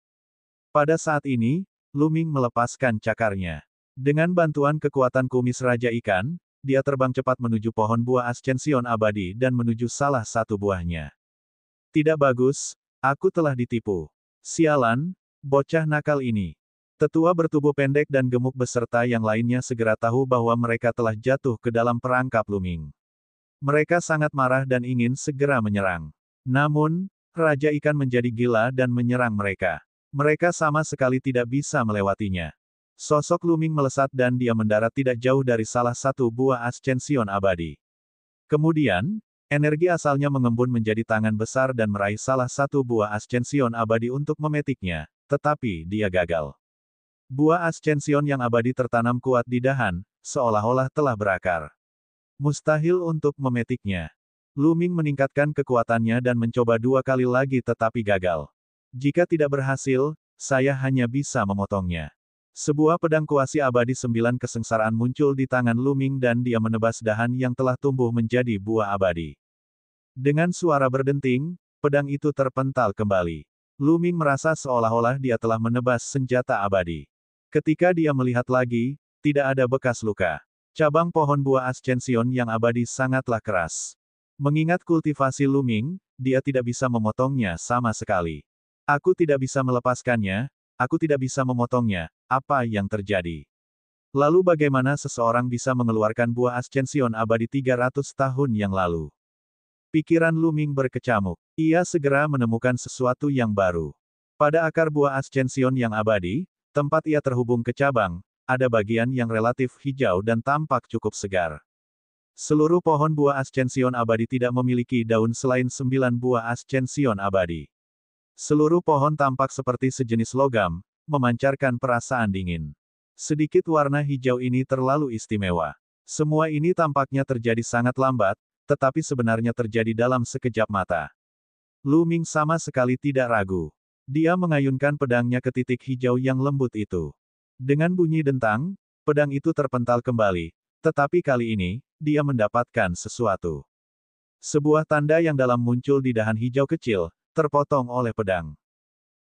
Pada saat ini, Lu Ming melepaskan cakarnya. Dengan bantuan kekuatan kumis Raja Ikan, dia terbang cepat menuju pohon buah Ascension abadi dan menuju salah satu buahnya. Tidak bagus, aku telah ditipu. Sialan, bocah nakal ini. Tetua bertubuh pendek dan gemuk beserta yang lainnya segera tahu bahwa mereka telah jatuh ke dalam perangkap Lu Ming. Mereka sangat marah dan ingin segera menyerang. Namun, Raja Ikan menjadi gila dan menyerang mereka. Mereka sama sekali tidak bisa melewatinya. Sosok Lu Ming melesat dan dia mendarat tidak jauh dari salah satu buah Ascension abadi. Kemudian, energi asalnya mengembun menjadi tangan besar dan meraih salah satu buah Ascension abadi untuk memetiknya, tetapi dia gagal. Buah Ascension yang abadi tertanam kuat di dahan, seolah-olah telah berakar. Mustahil untuk memetiknya. Lu Ming meningkatkan kekuatannya dan mencoba 2 kali lagi tetapi gagal. Jika tidak berhasil, saya hanya bisa memotongnya. Sebuah pedang kuasi abadi 9 kesengsaraan muncul di tangan Luming dan dia menebas dahan yang telah tumbuh menjadi buah abadi. Dengan suara berdenting, pedang itu terpental kembali. Luming merasa seolah-olah dia telah menebas senjata abadi. Ketika dia melihat lagi, tidak ada bekas luka. Cabang pohon buah Ascension yang abadi sangatlah keras. Mengingat kultivasi Luming, dia tidak bisa memotongnya sama sekali. Aku tidak bisa melepaskannya, aku tidak bisa memotongnya, apa yang terjadi? Lalu bagaimana seseorang bisa mengeluarkan buah Ascension abadi 300 tahun yang lalu? Pikiran Luming berkecamuk. Ia segera menemukan sesuatu yang baru. Pada akar buah Ascension yang abadi, tempat ia terhubung ke cabang, ada bagian yang relatif hijau dan tampak cukup segar. Seluruh pohon buah Ascension abadi tidak memiliki daun selain 9 buah Ascension abadi. Seluruh pohon tampak seperti sejenis logam, memancarkan perasaan dingin. Sedikit warna hijau ini terlalu istimewa. Semua ini tampaknya terjadi sangat lambat, tetapi sebenarnya terjadi dalam sekejap mata. Luming sama sekali tidak ragu. Dia mengayunkan pedangnya ke titik hijau yang lembut itu. Dengan bunyi dentang, pedang itu terpental kembali, tetapi kali ini, dia mendapatkan sesuatu. Sebuah tanda yang dalam muncul di dahan hijau kecil, terpotong oleh pedang.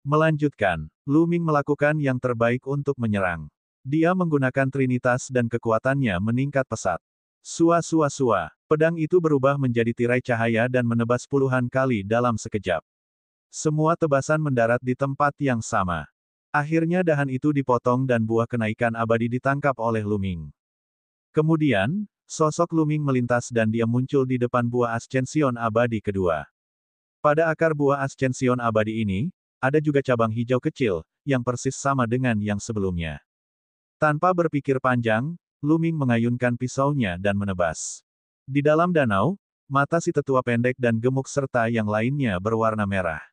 Melanjutkan, Luming melakukan yang terbaik untuk menyerang. Dia menggunakan trinitas dan kekuatannya meningkat pesat. Sua-sua-sua, pedang itu berubah menjadi tirai cahaya dan menebas puluhan kali dalam sekejap. Semua tebasan mendarat di tempat yang sama. Akhirnya dahan itu dipotong dan buah kenaikan abadi ditangkap oleh Luming. Kemudian, sosok Luming melintas dan dia muncul di depan buah Ascension abadi kedua. Pada akar buah Ascension abadi ini, ada juga cabang hijau kecil, yang persis sama dengan yang sebelumnya. Tanpa berpikir panjang, Luming mengayunkan pisaunya dan menebas. Di dalam danau, mata si tetua pendek dan gemuk serta yang lainnya berwarna merah.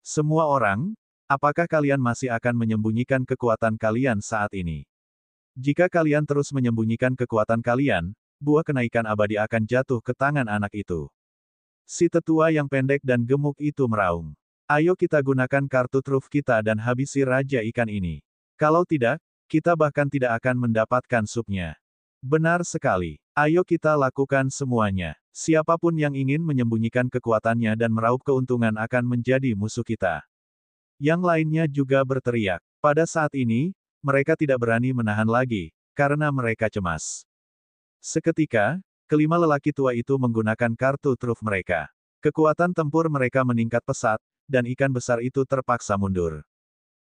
Semua orang, apakah kalian masih akan menyembunyikan kekuatan kalian saat ini? Jika kalian terus menyembunyikan kekuatan kalian, buah kenaikan abadi akan jatuh ke tangan anak itu. Si tetua yang pendek dan gemuk itu meraung. Ayo kita gunakan kartu truf kita dan habisi Raja Ikan ini. Kalau tidak, kita bahkan tidak akan mendapatkan supnya. Benar sekali. Ayo kita lakukan semuanya. Siapapun yang ingin menyembunyikan kekuatannya dan meraup keuntungan akan menjadi musuh kita. Yang lainnya juga berteriak. Pada saat ini, mereka tidak berani menahan lagi, karena mereka cemas. Seketika, kelima lelaki tua itu menggunakan kartu truf mereka. Kekuatan tempur mereka meningkat pesat, dan ikan besar itu terpaksa mundur.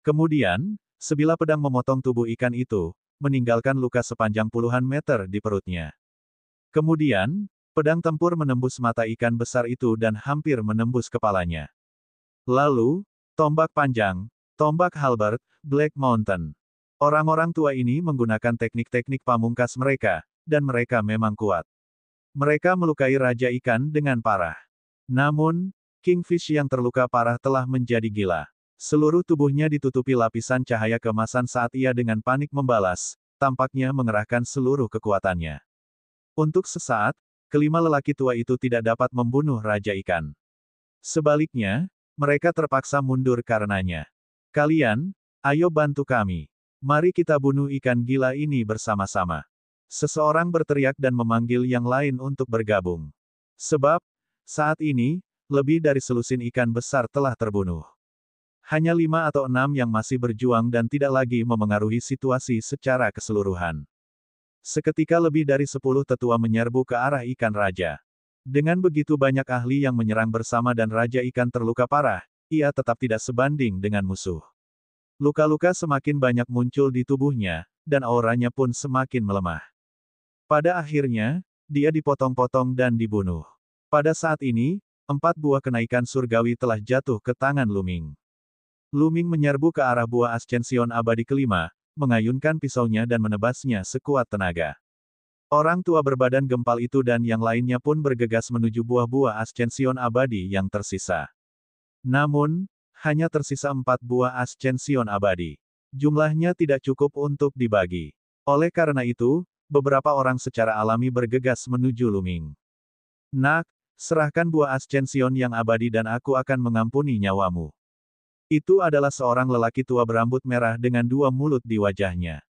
Kemudian, sebilah pedang memotong tubuh ikan itu, meninggalkan luka sepanjang puluhan meter di perutnya. Kemudian, pedang tempur menembus mata ikan besar itu dan hampir menembus kepalanya. Lalu, tombak panjang, tombak halberd, Black Mountain. Orang-orang tua ini menggunakan teknik-teknik pamungkas mereka, dan mereka memang kuat. Mereka melukai Raja Ikan dengan parah. Namun, Kingfish yang terluka parah telah menjadi gila. Seluruh tubuhnya ditutupi lapisan cahaya keemasan saat ia dengan panik membalas, tampaknya mengerahkan seluruh kekuatannya. Untuk sesaat, kelima lelaki tua itu tidak dapat membunuh Raja Ikan. Sebaliknya, mereka terpaksa mundur karenanya. Kalian, ayo bantu kami. Mari kita bunuh ikan gila ini bersama-sama. Seseorang berteriak dan memanggil yang lain untuk bergabung. Sebab, saat ini, lebih dari selusin ikan besar telah terbunuh. Hanya 5 atau 6 yang masih berjuang dan tidak lagi memengaruhi situasi secara keseluruhan. Seketika lebih dari 10 tetua menyerbu ke arah ikan raja. Dengan begitu banyak ahli yang menyerang bersama dan Raja Ikan terluka parah, ia tetap tidak sebanding dengan musuh. Luka-luka semakin banyak muncul di tubuhnya, dan auranya pun semakin melemah. Pada akhirnya, dia dipotong-potong dan dibunuh. Pada saat ini, 4 buah kenaikan surgawi telah jatuh ke tangan Luming. Luming menyerbu ke arah buah Ascension abadi kelima, mengayunkan pisaunya dan menebasnya sekuat tenaga. Orang tua berbadan gempal itu dan yang lainnya pun bergegas menuju buah-buah Ascension abadi yang tersisa. Namun, hanya tersisa 4 buah Ascension abadi. Jumlahnya tidak cukup untuk dibagi. Oleh karena itu, beberapa orang secara alami bergegas menuju Luming. Nak, serahkan buah Ascension yang abadi dan aku akan mengampuni nyawamu. Itu adalah seorang lelaki tua berambut merah dengan dua mulut di wajahnya.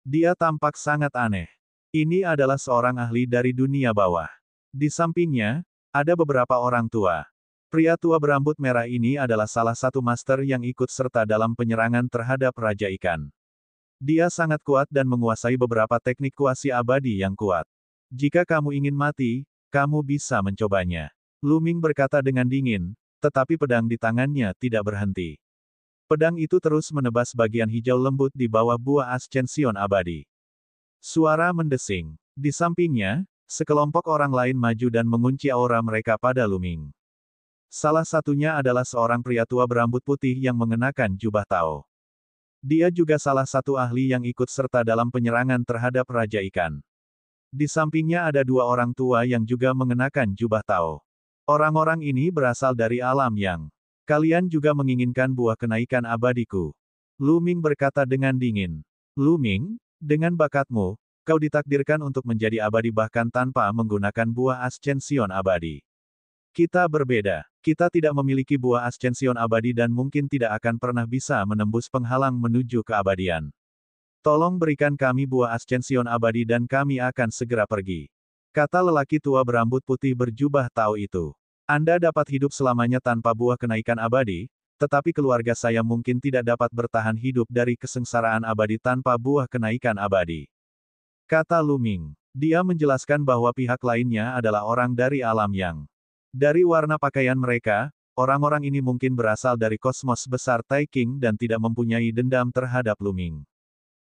Dia tampak sangat aneh. Ini adalah seorang ahli dari dunia bawah. Di sampingnya, ada beberapa orang tua. Pria tua berambut merah ini adalah salah satu master yang ikut serta dalam penyerangan terhadap Raja Ikan. Dia sangat kuat dan menguasai beberapa teknik kuasi abadi yang kuat. Jika kamu ingin mati, kamu bisa mencobanya. Lu Ming berkata dengan dingin, tetapi pedang di tangannya tidak berhenti. Pedang itu terus menebas bagian hijau lembut di bawah buah ascension abadi. Suara mendesing. Di sampingnya, sekelompok orang lain maju dan mengunci aura mereka pada Lu Ming. Salah satunya adalah seorang pria tua berambut putih yang mengenakan jubah Tao. Dia juga salah satu ahli yang ikut serta dalam penyerangan terhadap Raja Ikan. Di sampingnya ada dua orang tua yang juga mengenakan jubah Tao. Orang-orang ini berasal dari alam yang. Kalian juga menginginkan buah kenaikan abadiku. Lu Ming berkata dengan dingin. Lu Ming, dengan bakatmu, kau ditakdirkan untuk menjadi abadi bahkan tanpa menggunakan buah ascension abadi. Kita berbeda. Kita tidak memiliki buah ascension abadi dan mungkin tidak akan pernah bisa menembus penghalang menuju keabadian. Tolong berikan kami buah ascension abadi dan kami akan segera pergi. Kata lelaki tua berambut putih berjubah Tao itu. Anda dapat hidup selamanya tanpa buah kenaikan abadi, tetapi keluarga saya mungkin tidak dapat bertahan hidup dari kesengsaraan abadi tanpa buah kenaikan abadi. Kata Lu Ming. Dia menjelaskan bahwa pihak lainnya adalah orang dari alam yang. Dari warna pakaian mereka, orang-orang ini mungkin berasal dari kosmos besar Taiking dan tidak mempunyai dendam terhadap Lu Ming.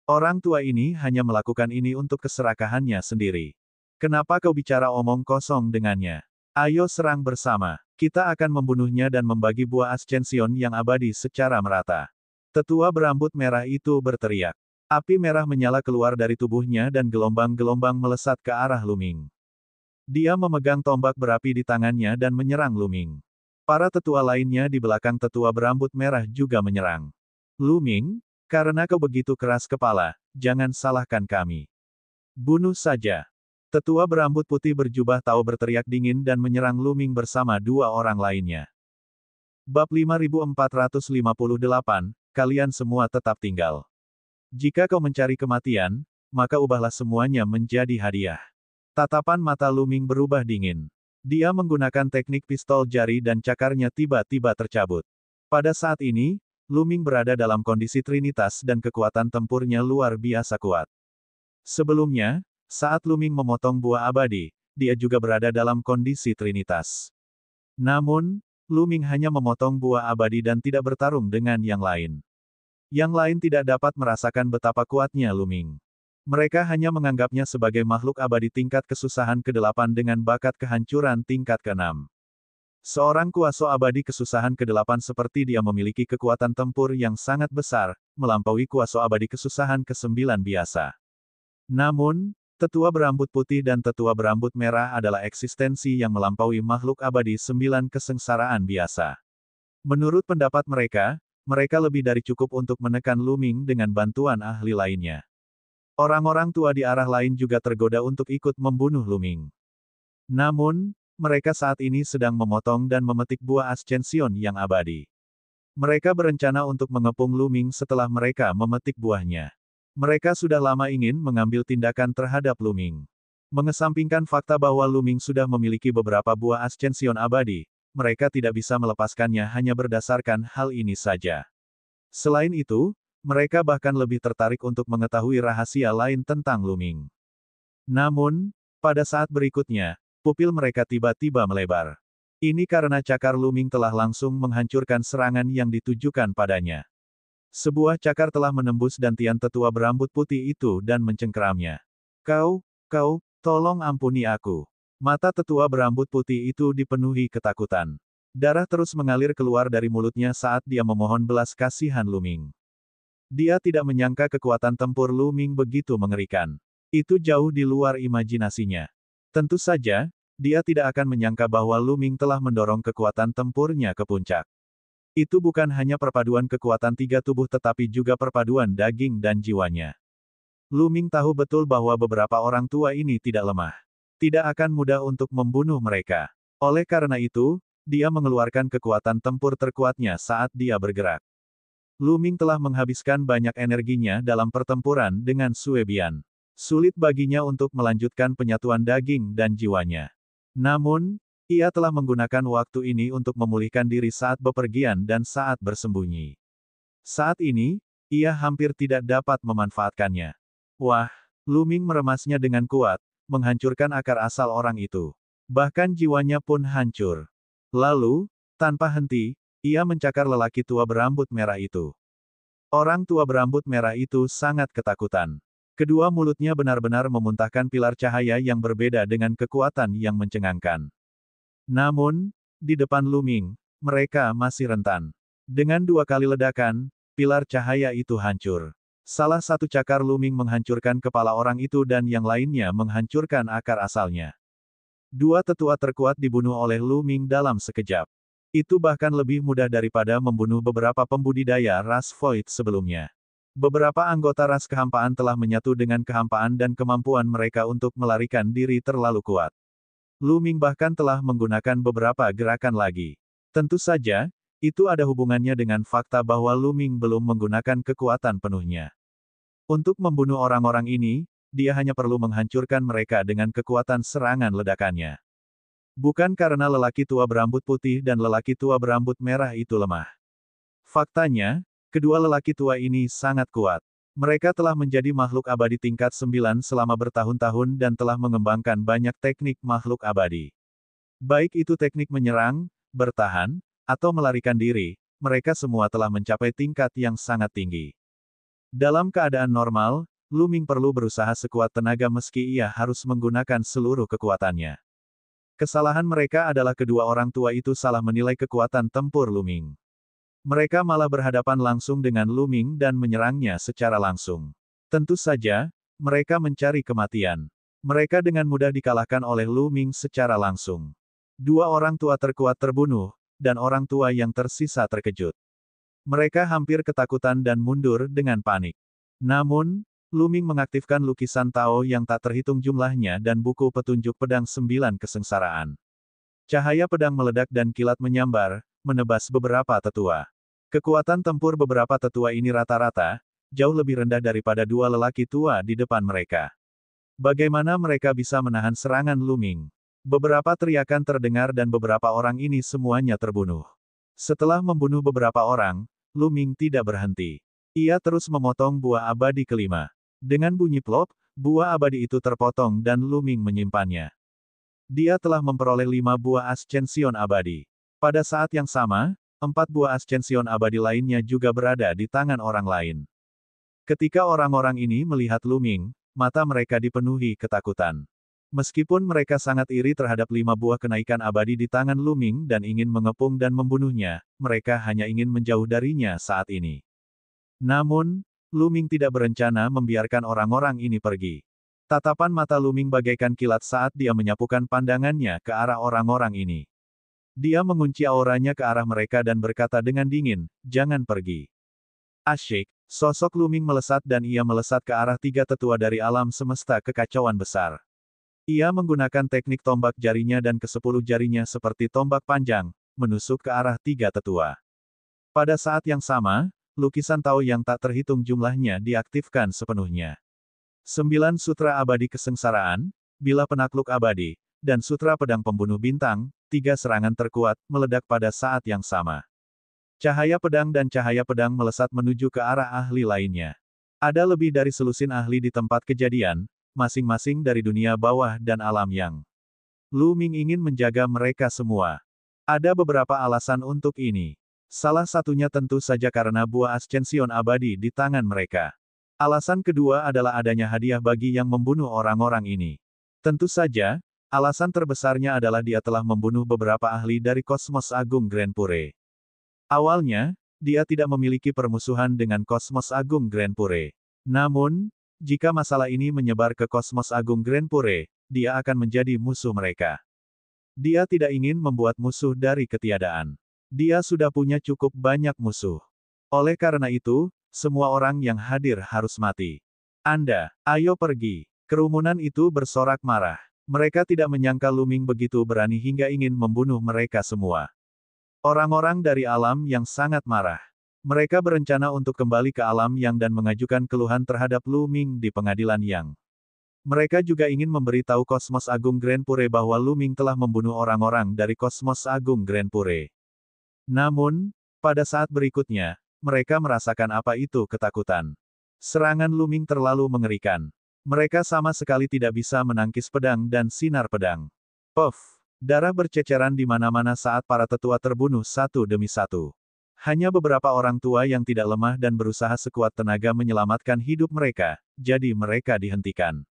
Orang tua ini hanya melakukan ini untuk keserakahannya sendiri. Kenapa kau bicara omong kosong dengannya? Ayo serang bersama. Kita akan membunuhnya dan membagi buah ascension yang abadi secara merata. Tetua berambut merah itu berteriak. Api merah menyala keluar dari tubuhnya dan gelombang-gelombang melesat ke arah Lu Ming. Dia memegang tombak berapi di tangannya dan menyerang Lu Ming. Para tetua lainnya di belakang tetua berambut merah juga menyerang. Lu Ming, karena kau begitu keras kepala, jangan salahkan kami. Bunuh saja. Tetua berambut putih berjubah Tao berteriak dingin dan menyerang Lu Ming bersama dua orang lainnya. Bab 5458, kalian semua tetap tinggal. Jika kau mencari kematian, maka ubahlah semuanya menjadi hadiah. Tatapan mata Lu Ming berubah dingin. Dia menggunakan teknik pistol jari dan cakarnya tiba-tiba tercabut. Pada saat ini, Lu Ming berada dalam kondisi trinitas dan kekuatan tempurnya luar biasa kuat. Sebelumnya, saat Lu Ming memotong buah abadi, dia juga berada dalam kondisi trinitas. Namun, Lu Ming hanya memotong buah abadi dan tidak bertarung dengan yang lain. Yang lain tidak dapat merasakan betapa kuatnya Lu Ming. Mereka hanya menganggapnya sebagai makhluk abadi tingkat kesusahan ke-8 dengan bakat kehancuran tingkat ke-6. Seorang kuasa abadi kesusahan ke-8 seperti dia memiliki kekuatan tempur yang sangat besar, melampaui kuasa abadi kesusahan ke-9 biasa. Namun, tetua berambut putih dan tetua berambut merah adalah eksistensi yang melampaui makhluk abadi 9 kesengsaraan biasa. Menurut pendapat mereka, mereka lebih dari cukup untuk menekan Lu Ming dengan bantuan ahli lainnya. Orang-orang tua di arah lain juga tergoda untuk ikut membunuh Lu Ming. Namun, mereka saat ini sedang memotong dan memetik buah ascension yang abadi. Mereka berencana untuk mengepung Lu Ming setelah mereka memetik buahnya. Mereka sudah lama ingin mengambil tindakan terhadap Lu Ming. Mengesampingkan fakta bahwa Lu Ming sudah memiliki beberapa buah ascension abadi, mereka tidak bisa melepaskannya hanya berdasarkan hal ini saja. Selain itu, mereka bahkan lebih tertarik untuk mengetahui rahasia lain tentang Lu Ming. Namun, pada saat berikutnya, pupil mereka tiba-tiba melebar. Ini karena cakar Lu Ming telah langsung menghancurkan serangan yang ditujukan padanya. Sebuah cakar telah menembus dantian tetua berambut putih itu dan mencengkeramnya. Kau, tolong ampuni aku. Mata tetua berambut putih itu dipenuhi ketakutan. Darah terus mengalir keluar dari mulutnya saat dia memohon belas kasihan Lu Ming. Dia tidak menyangka kekuatan tempur Lu Ming begitu mengerikan. Itu jauh di luar imajinasinya. Tentu saja, dia tidak akan menyangka bahwa Lu Ming telah mendorong kekuatan tempurnya ke puncak. Itu bukan hanya perpaduan kekuatan tiga tubuh tetapi juga perpaduan daging dan jiwanya. Lu Ming tahu betul bahwa beberapa orang tua ini tidak lemah. Tidak akan mudah untuk membunuh mereka. Oleh karena itu, dia mengeluarkan kekuatan tempur terkuatnya saat dia bergerak. Lu Ming telah menghabiskan banyak energinya dalam pertempuran dengan Sue Bian. Sulit baginya untuk melanjutkan penyatuan daging dan jiwanya. Namun, ia telah menggunakan waktu ini untuk memulihkan diri saat bepergian dan saat bersembunyi. Saat ini, ia hampir tidak dapat memanfaatkannya. Wah, Lu Ming meremasnya dengan kuat, menghancurkan akar asal orang itu. Bahkan jiwanya pun hancur. Lalu, tanpa henti, ia mencakar lelaki tua berambut merah itu. Orang tua berambut merah itu sangat ketakutan. Kedua mulutnya benar-benar memuntahkan pilar cahaya yang berbeda dengan kekuatan yang mencengangkan. Namun, di depan Lu Ming, mereka masih rentan. Dengan 2 kali ledakan, pilar cahaya itu hancur. Salah satu cakar Lu Ming menghancurkan kepala orang itu dan yang lainnya menghancurkan akar asalnya. 2 tetua terkuat dibunuh oleh Lu Ming dalam sekejap. Itu bahkan lebih mudah daripada membunuh beberapa pembudidaya ras Void sebelumnya. Beberapa anggota ras kehampaan telah menyatu dengan kehampaan dan kemampuan mereka untuk melarikan diri terlalu kuat. Lu Ming bahkan telah menggunakan beberapa gerakan lagi. Tentu saja, itu ada hubungannya dengan fakta bahwa Lu Ming belum menggunakan kekuatan penuhnya. Untuk membunuh orang-orang ini, dia hanya perlu menghancurkan mereka dengan kekuatan serangan ledakannya. Bukan karena lelaki tua berambut putih dan lelaki tua berambut merah itu lemah. Faktanya, kedua lelaki tua ini sangat kuat. Mereka telah menjadi makhluk abadi tingkat 9 selama bertahun-tahun dan telah mengembangkan banyak teknik makhluk abadi. Baik itu teknik menyerang, bertahan, atau melarikan diri, mereka semua telah mencapai tingkat yang sangat tinggi. Dalam keadaan normal, Lu Ming perlu berusaha sekuat tenaga meski ia harus menggunakan seluruh kekuatannya. Kesalahan mereka adalah kedua orang tua itu salah menilai kekuatan tempur Lu Ming. Mereka malah berhadapan langsung dengan Lu Ming dan menyerangnya secara langsung. Tentu saja, mereka mencari kematian. Mereka dengan mudah dikalahkan oleh Lu Ming secara langsung. 2 orang tua terkuat terbunuh, dan orang tua yang tersisa terkejut. Mereka hampir ketakutan dan mundur dengan panik. Namun, Lu Ming mengaktifkan lukisan Tao yang tak terhitung jumlahnya dan buku petunjuk pedang 9 kesengsaraan. Cahaya pedang meledak dan kilat menyambar, menebas beberapa tetua. Kekuatan tempur beberapa tetua ini rata-rata, jauh lebih rendah daripada 2 lelaki tua di depan mereka. Bagaimana mereka bisa menahan serangan Lu Ming? Beberapa teriakan terdengar dan beberapa orang ini semuanya terbunuh. Setelah membunuh beberapa orang, Lu Ming tidak berhenti. Ia terus memotong buah abadi kelima. Dengan bunyi plop, buah abadi itu terpotong dan Lu Ming menyimpannya. Dia telah memperoleh 5 buah ascension abadi. Pada saat yang sama, 4 buah ascension abadi lainnya juga berada di tangan orang lain. Ketika orang-orang ini melihat Lu Ming, mata mereka dipenuhi ketakutan. Meskipun mereka sangat iri terhadap 5 buah kenaikan abadi di tangan Lu Ming dan ingin mengepung dan membunuhnya, mereka hanya ingin menjauh darinya saat ini. Namun, Lu Ming tidak berencana membiarkan orang-orang ini pergi. Tatapan mata Lu Ming bagaikan kilat saat dia menyapukan pandangannya ke arah orang-orang ini. Dia mengunci auranya ke arah mereka dan berkata dengan dingin, "Jangan pergi." Asyik, sosok Lu Ming melesat dan ia melesat ke arah 3 tetua dari alam semesta kekacauan besar. Ia menggunakan teknik tombak jarinya dan ke-10 jarinya seperti tombak panjang, menusuk ke arah 3 tetua. Pada saat yang sama, lukisan Tao yang tak terhitung jumlahnya diaktifkan sepenuhnya. 9 sutra abadi kesengsaraan, bilah penakluk abadi, dan sutra pedang pembunuh bintang, 3 serangan terkuat, meledak pada saat yang sama. Cahaya pedang dan cahaya pedang melesat menuju ke arah ahli lainnya. Ada lebih dari selusin ahli di tempat kejadian, masing-masing dari dunia bawah dan alam yang. Lu Ming ingin menjaga mereka semua. Ada beberapa alasan untuk ini. Salah satunya tentu saja karena buah ascension abadi di tangan mereka. Alasan kedua adalah adanya hadiah bagi yang membunuh orang-orang ini. Tentu saja, alasan terbesarnya adalah dia telah membunuh beberapa ahli dari Kosmos Agung Grand Pure. Awalnya, dia tidak memiliki permusuhan dengan Kosmos Agung Grand Pure. Namun, jika masalah ini menyebar ke Kosmos Agung Grand Pure, dia akan menjadi musuh mereka. Dia tidak ingin membuat musuh dari ketiadaan. Dia sudah punya cukup banyak musuh. Oleh karena itu, semua orang yang hadir harus mati. Anda, ayo pergi. Kerumunan itu bersorak marah. Mereka tidak menyangka Luming begitu berani hingga ingin membunuh mereka semua. Orang-orang dari alam yang sangat marah. Mereka berencana untuk kembali ke alam yang dan mengajukan keluhan terhadap Luming di pengadilan yang. Mereka juga ingin memberitahu Kosmos Agung Grand Pure bahwa Luming telah membunuh orang-orang dari Kosmos Agung Grand Pure. Namun, pada saat berikutnya, mereka merasakan apa itu ketakutan. Serangan Luming terlalu mengerikan. Mereka sama sekali tidak bisa menangkis pedang dan sinar pedang. Puff! Darah berceceran di mana-mana saat para tetua terbunuh satu demi satu. Hanya beberapa orang tua yang tidak lemah dan berusaha sekuat tenaga menyelamatkan hidup mereka, jadi mereka dihentikan.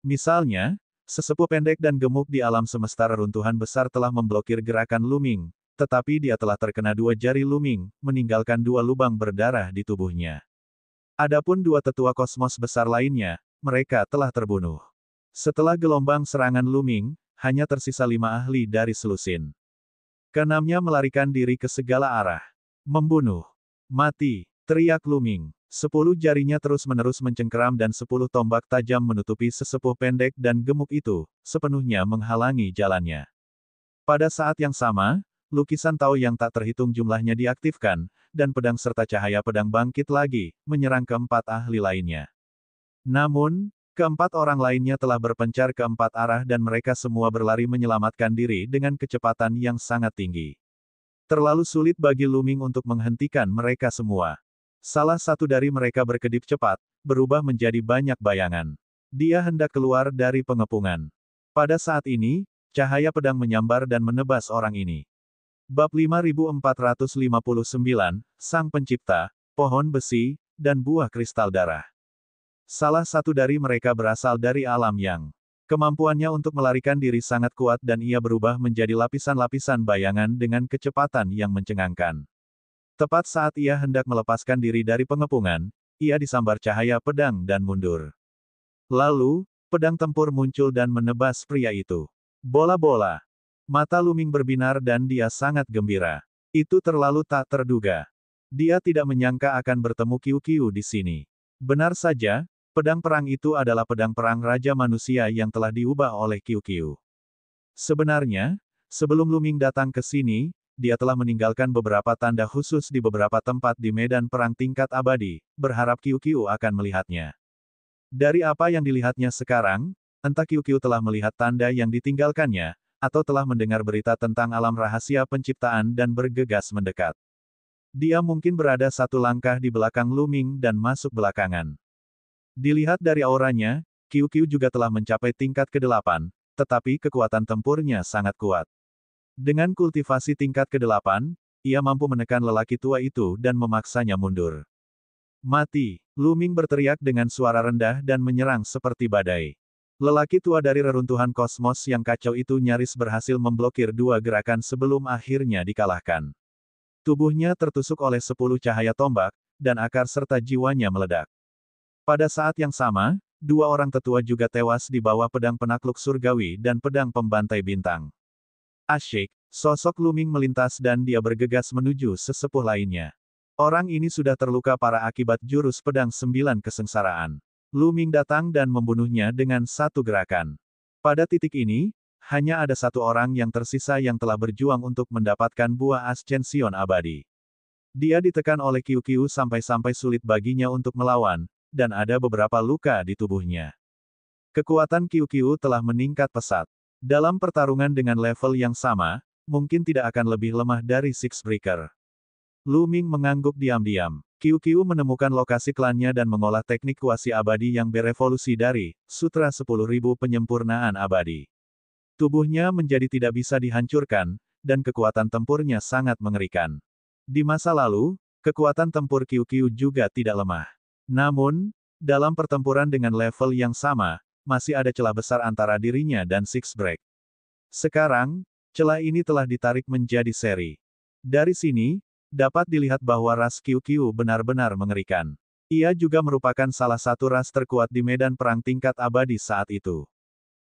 Misalnya, sesepuh pendek dan gemuk di alam semesta reruntuhan besar telah memblokir gerakan Luming, tetapi dia telah terkena dua jari Luming, meninggalkan dua lubang berdarah di tubuhnya. Adapun dua tetua kosmos besar lainnya, mereka telah terbunuh. Setelah gelombang serangan Luming, hanya tersisa 5 ahli dari Selusin. Keenamnya melarikan diri ke segala arah. Membunuh. Mati, teriak Luming. 10 jarinya terus-menerus mencengkeram dan 10 tombak tajam menutupi sesepuh pendek dan gemuk itu, sepenuhnya menghalangi jalannya. Pada saat yang sama, lukisan Tao yang tak terhitung jumlahnya diaktifkan, dan pedang serta cahaya pedang bangkit lagi, menyerang keempat ahli lainnya. Namun, keempat orang lainnya telah berpencar ke 4 arah dan mereka semua berlari menyelamatkan diri dengan kecepatan yang sangat tinggi. Terlalu sulit bagi Luming untuk menghentikan mereka semua. Salah satu dari mereka berkedip cepat, berubah menjadi banyak bayangan. Dia hendak keluar dari pengepungan. Pada saat ini, cahaya pedang menyambar dan menebas orang ini. Bab 5459, Sang Pencipta, Pohon Besi, dan Buah Kristal Darah. Salah satu dari mereka berasal dari alam yang. Kemampuannya untuk melarikan diri sangat kuat dan ia berubah menjadi lapisan-lapisan bayangan dengan kecepatan yang mencengangkan. Tepat saat ia hendak melepaskan diri dari pengepungan, ia disambar cahaya pedang dan mundur. Lalu, pedang tempur muncul dan menebas pria itu. Bola-bola. Mata Luming berbinar dan dia sangat gembira. Itu terlalu tak terduga. Dia tidak menyangka akan bertemu Qiu-Qiu di sini. Benar saja, pedang perang itu adalah pedang perang Raja Manusia yang telah diubah oleh Qiu-Qiu. Sebenarnya, sebelum Luming datang ke sini, dia telah meninggalkan beberapa tanda khusus di beberapa tempat di medan perang tingkat abadi, berharap Qiu-Qiu akan melihatnya. Dari apa yang dilihatnya sekarang, entah Qiu-Qiu telah melihat tanda yang ditinggalkannya, atau telah mendengar berita tentang alam rahasia penciptaan dan bergegas mendekat. Dia mungkin berada satu langkah di belakang Luming dan masuk belakangan. Dilihat dari auranya, Qiu-Qiu juga telah mencapai tingkat ke-8, tetapi kekuatan tempurnya sangat kuat. Dengan kultivasi tingkat ke-8, ia mampu menekan lelaki tua itu dan memaksanya mundur. Mati! Luming berteriak dengan suara rendah dan menyerang seperti badai. Lelaki tua dari reruntuhan kosmos yang kacau itu nyaris berhasil memblokir dua gerakan sebelum akhirnya dikalahkan. Tubuhnya tertusuk oleh 10 cahaya tombak, dan akar serta jiwanya meledak. Pada saat yang sama, dua orang tetua juga tewas di bawah pedang penakluk surgawi dan pedang pembantai bintang. Asyik, sosok Luming melintas dan dia bergegas menuju sesepuh lainnya. Orang ini sudah terluka parah akibat jurus pedang 9 kesengsaraan. Luming datang dan membunuhnya dengan satu gerakan. Pada titik ini, hanya ada satu orang yang tersisa yang telah berjuang untuk mendapatkan buah Ascension abadi. Dia ditekan oleh Qiu-Qiu sampai-sampai sulit baginya untuk melawan, dan ada beberapa luka di tubuhnya. Kekuatan Qiu-Qiu telah meningkat pesat. Dalam pertarungan dengan level yang sama, mungkin tidak akan lebih lemah dari Sixbreaker. Luming mengangguk diam-diam. Qiu-Qiu menemukan lokasi klannya dan mengolah teknik kuasi abadi yang berevolusi dari Sutra 10.000 Penyempurnaan Abadi. Tubuhnya menjadi tidak bisa dihancurkan, dan kekuatan tempurnya sangat mengerikan. Di masa lalu, kekuatan tempur Qiu-Qiu juga tidak lemah. Namun, dalam pertempuran dengan level yang sama, masih ada celah besar antara dirinya dan Sixbreak. Sekarang, celah ini telah ditarik menjadi seri. Dari sini, dapat dilihat bahwa ras Qiu-Qiu benar-benar mengerikan. Ia juga merupakan salah satu ras terkuat di medan perang tingkat abadi saat itu.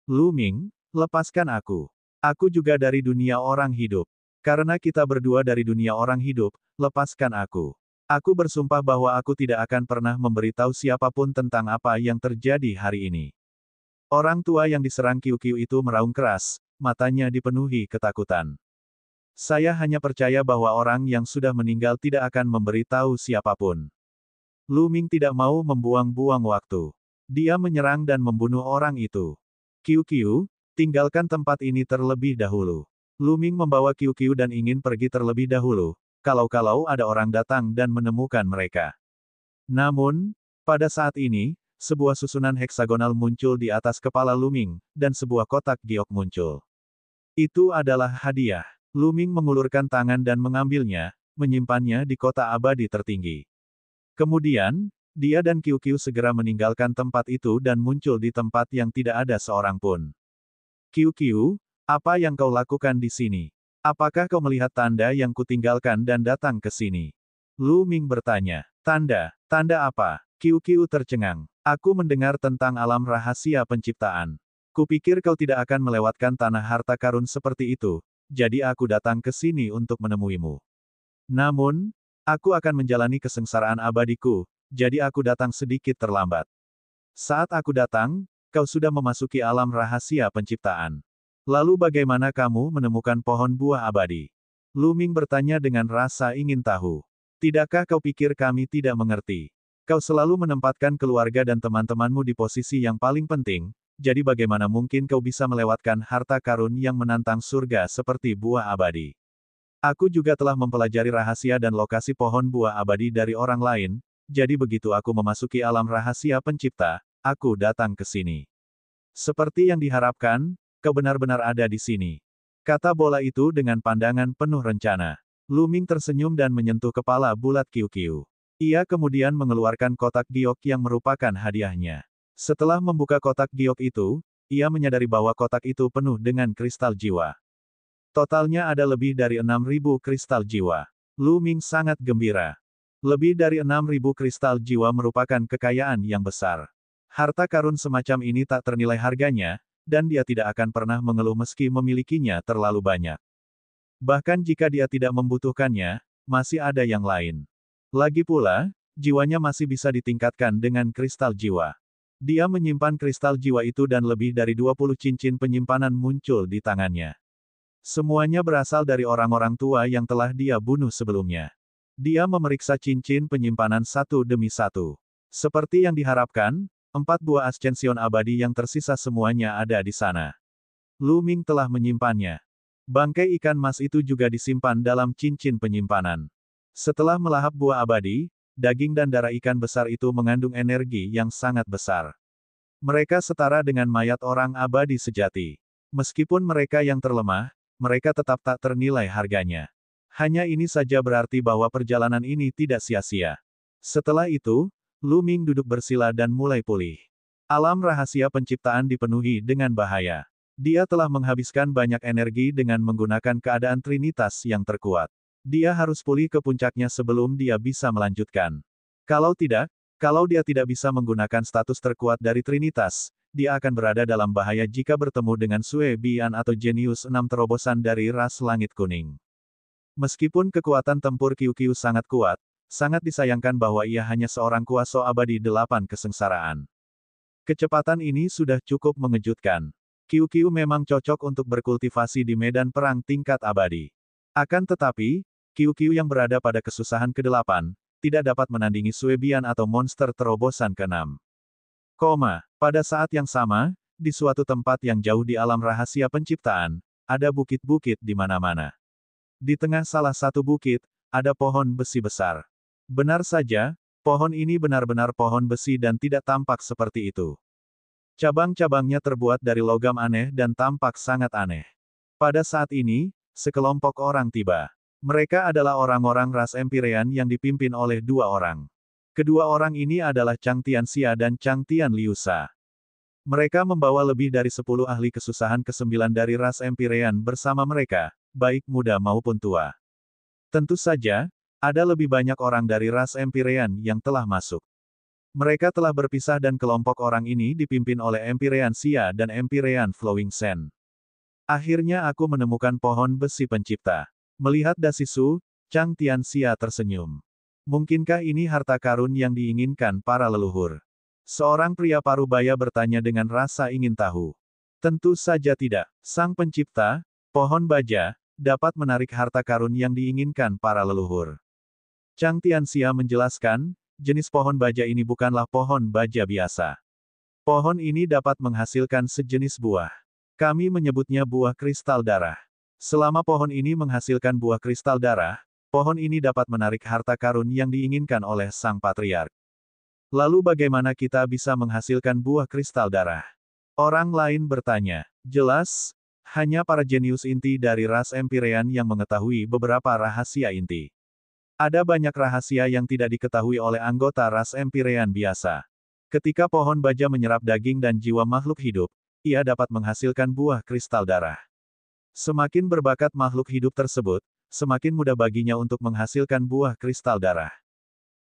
Luming, lepaskan aku. Aku juga dari dunia orang hidup. Karena kita berdua dari dunia orang hidup, lepaskan aku. Aku bersumpah bahwa aku tidak akan pernah memberitahu siapapun tentang apa yang terjadi hari ini. Orang tua yang diserang Qiu itu meraung keras, matanya dipenuhi ketakutan. Saya hanya percaya bahwa orang yang sudah meninggal tidak akan memberitahu siapapun. Lu Ming tidak mau membuang-buang waktu. Dia menyerang dan membunuh orang itu. Qiu, tinggalkan tempat ini terlebih dahulu. Lu Ming membawa Qiu dan ingin pergi terlebih dahulu, kalau-kalau ada orang datang dan menemukan mereka. Namun, pada saat ini, sebuah susunan heksagonal muncul di atas kepala Lu Ming, dan sebuah kotak giok muncul. Itu adalah hadiah. Lu Ming mengulurkan tangan dan mengambilnya, menyimpannya di kota abadi tertinggi. Kemudian, dia dan Qiu segera meninggalkan tempat itu dan muncul di tempat yang tidak ada seorang pun. Qiu, apa yang kau lakukan di sini? Apakah kau melihat tanda yang kutinggalkan dan datang ke sini? Lu Ming bertanya. Tanda apa? Qiu tercengang. Aku mendengar tentang alam rahasia penciptaan. Kupikir kau tidak akan melewatkan tanah harta karun seperti itu, jadi aku datang ke sini untuk menemuimu. Namun, aku akan menjalani kesengsaraan abadiku, jadi aku datang sedikit terlambat. Saat aku datang, kau sudah memasuki alam rahasia penciptaan. Lalu bagaimana kamu menemukan pohon buah abadi? Lu Ming bertanya dengan rasa ingin tahu. Tidakkah kau pikir kami tidak mengerti? Kau selalu menempatkan keluarga dan teman-temanmu di posisi yang paling penting, jadi bagaimana mungkin kau bisa melewatkan harta karun yang menantang surga seperti buah abadi? Aku juga telah mempelajari rahasia dan lokasi pohon buah abadi dari orang lain, jadi begitu aku memasuki alam rahasia pencipta, aku datang ke sini. Seperti yang diharapkan, kau benar-benar ada di sini. Kata bola itu dengan pandangan penuh rencana. Lu Ming tersenyum dan menyentuh kepala bulat Qiu. Ia kemudian mengeluarkan kotak giok yang merupakan hadiahnya. Setelah membuka kotak giok itu, ia menyadari bahwa kotak itu penuh dengan kristal jiwa. Totalnya ada lebih dari 6.000 kristal jiwa. Lu Ming sangat gembira. Lebih dari 6.000 kristal jiwa merupakan kekayaan yang besar. Harta karun semacam ini tak ternilai harganya, dan dia tidak akan pernah mengeluh meski memilikinya terlalu banyak. Bahkan jika dia tidak membutuhkannya, masih ada yang lain. Lagi pula, jiwanya masih bisa ditingkatkan dengan kristal jiwa. Dia menyimpan kristal jiwa itu dan lebih dari 20 cincin penyimpanan muncul di tangannya. Semuanya berasal dari orang-orang tua yang telah dia bunuh sebelumnya. Dia memeriksa cincin penyimpanan satu demi satu. Seperti yang diharapkan, 4 buah ascension abadi yang tersisa semuanya ada di sana. Lu Ming telah menyimpannya. Bangkai ikan mas itu juga disimpan dalam cincin penyimpanan. Setelah melahap buah abadi, daging dan darah ikan besar itu mengandung energi yang sangat besar. Mereka setara dengan mayat orang abadi sejati. Meskipun mereka yang terlemah, mereka tetap tak ternilai harganya. Hanya ini saja berarti bahwa perjalanan ini tidak sia-sia. Setelah itu, Lu Ming duduk bersila dan mulai pulih. Alam rahasia penciptaan dipenuhi dengan bahaya. Dia telah menghabiskan banyak energi dengan menggunakan keadaan Trinitas yang terkuat. Dia harus pulih ke puncaknya sebelum dia bisa melanjutkan. Kalau tidak, kalau dia tidak bisa menggunakan status terkuat dari Trinitas, dia akan berada dalam bahaya jika bertemu dengan Sue Bian atau Genius 6 terobosan dari ras langit kuning. Meskipun kekuatan tempur Qiu sangat kuat, sangat disayangkan bahwa ia hanya seorang kuasa abadi 8 kesengsaraan. Kecepatan ini sudah cukup mengejutkan. Qiu memang cocok untuk berkultivasi di medan perang tingkat abadi. Akan tetapi, Qiu yang berada pada kesusahan ke-8, tidak dapat menandingi Sue Bian atau monster terobosan ke-6. Pada saat yang sama, di suatu tempat yang jauh di alam rahasia penciptaan, ada bukit-bukit di mana-mana. Di tengah salah satu bukit, ada pohon besi besar. Benar saja, pohon ini benar-benar pohon besi dan tidak tampak seperti itu. Cabang-cabangnya terbuat dari logam aneh dan tampak sangat aneh. Pada saat ini, sekelompok orang tiba. Mereka adalah orang-orang ras Empyrean yang dipimpin oleh 2 orang. Kedua orang ini adalah Chang Tianxia dan Chang Tian Liusa. Mereka membawa lebih dari 10 ahli kesusahan ke-9 dari ras Empyrean bersama mereka, baik muda maupun tua. Tentu saja, ada lebih banyak orang dari ras Empyrean yang telah masuk. Mereka telah berpisah dan kelompok orang ini dipimpin oleh Empyrean Xia dan Empyrean Flowing Sen. Akhirnya aku menemukan pohon besi pencipta. Melihat Dasisu, Chang Tianxia tersenyum. Mungkinkah ini harta karun yang diinginkan para leluhur? Seorang pria parubaya bertanya dengan rasa ingin tahu. Tentu saja tidak. Sang pencipta, pohon baja, dapat menarik harta karun yang diinginkan para leluhur. Chang Tianxia menjelaskan, jenis pohon baja ini bukanlah pohon baja biasa. Pohon ini dapat menghasilkan sejenis buah. Kami menyebutnya buah kristal darah. Selama pohon ini menghasilkan buah kristal darah, pohon ini dapat menarik harta karun yang diinginkan oleh sang patriark. Lalu bagaimana kita bisa menghasilkan buah kristal darah? Orang lain bertanya. Jelas, hanya para jenius inti dari ras Empyrean yang mengetahui beberapa rahasia inti. Ada banyak rahasia yang tidak diketahui oleh anggota ras Empyrean biasa. Ketika pohon baja menyerap daging dan jiwa makhluk hidup, ia dapat menghasilkan buah kristal darah. Semakin berbakat makhluk hidup tersebut, semakin mudah baginya untuk menghasilkan buah kristal darah.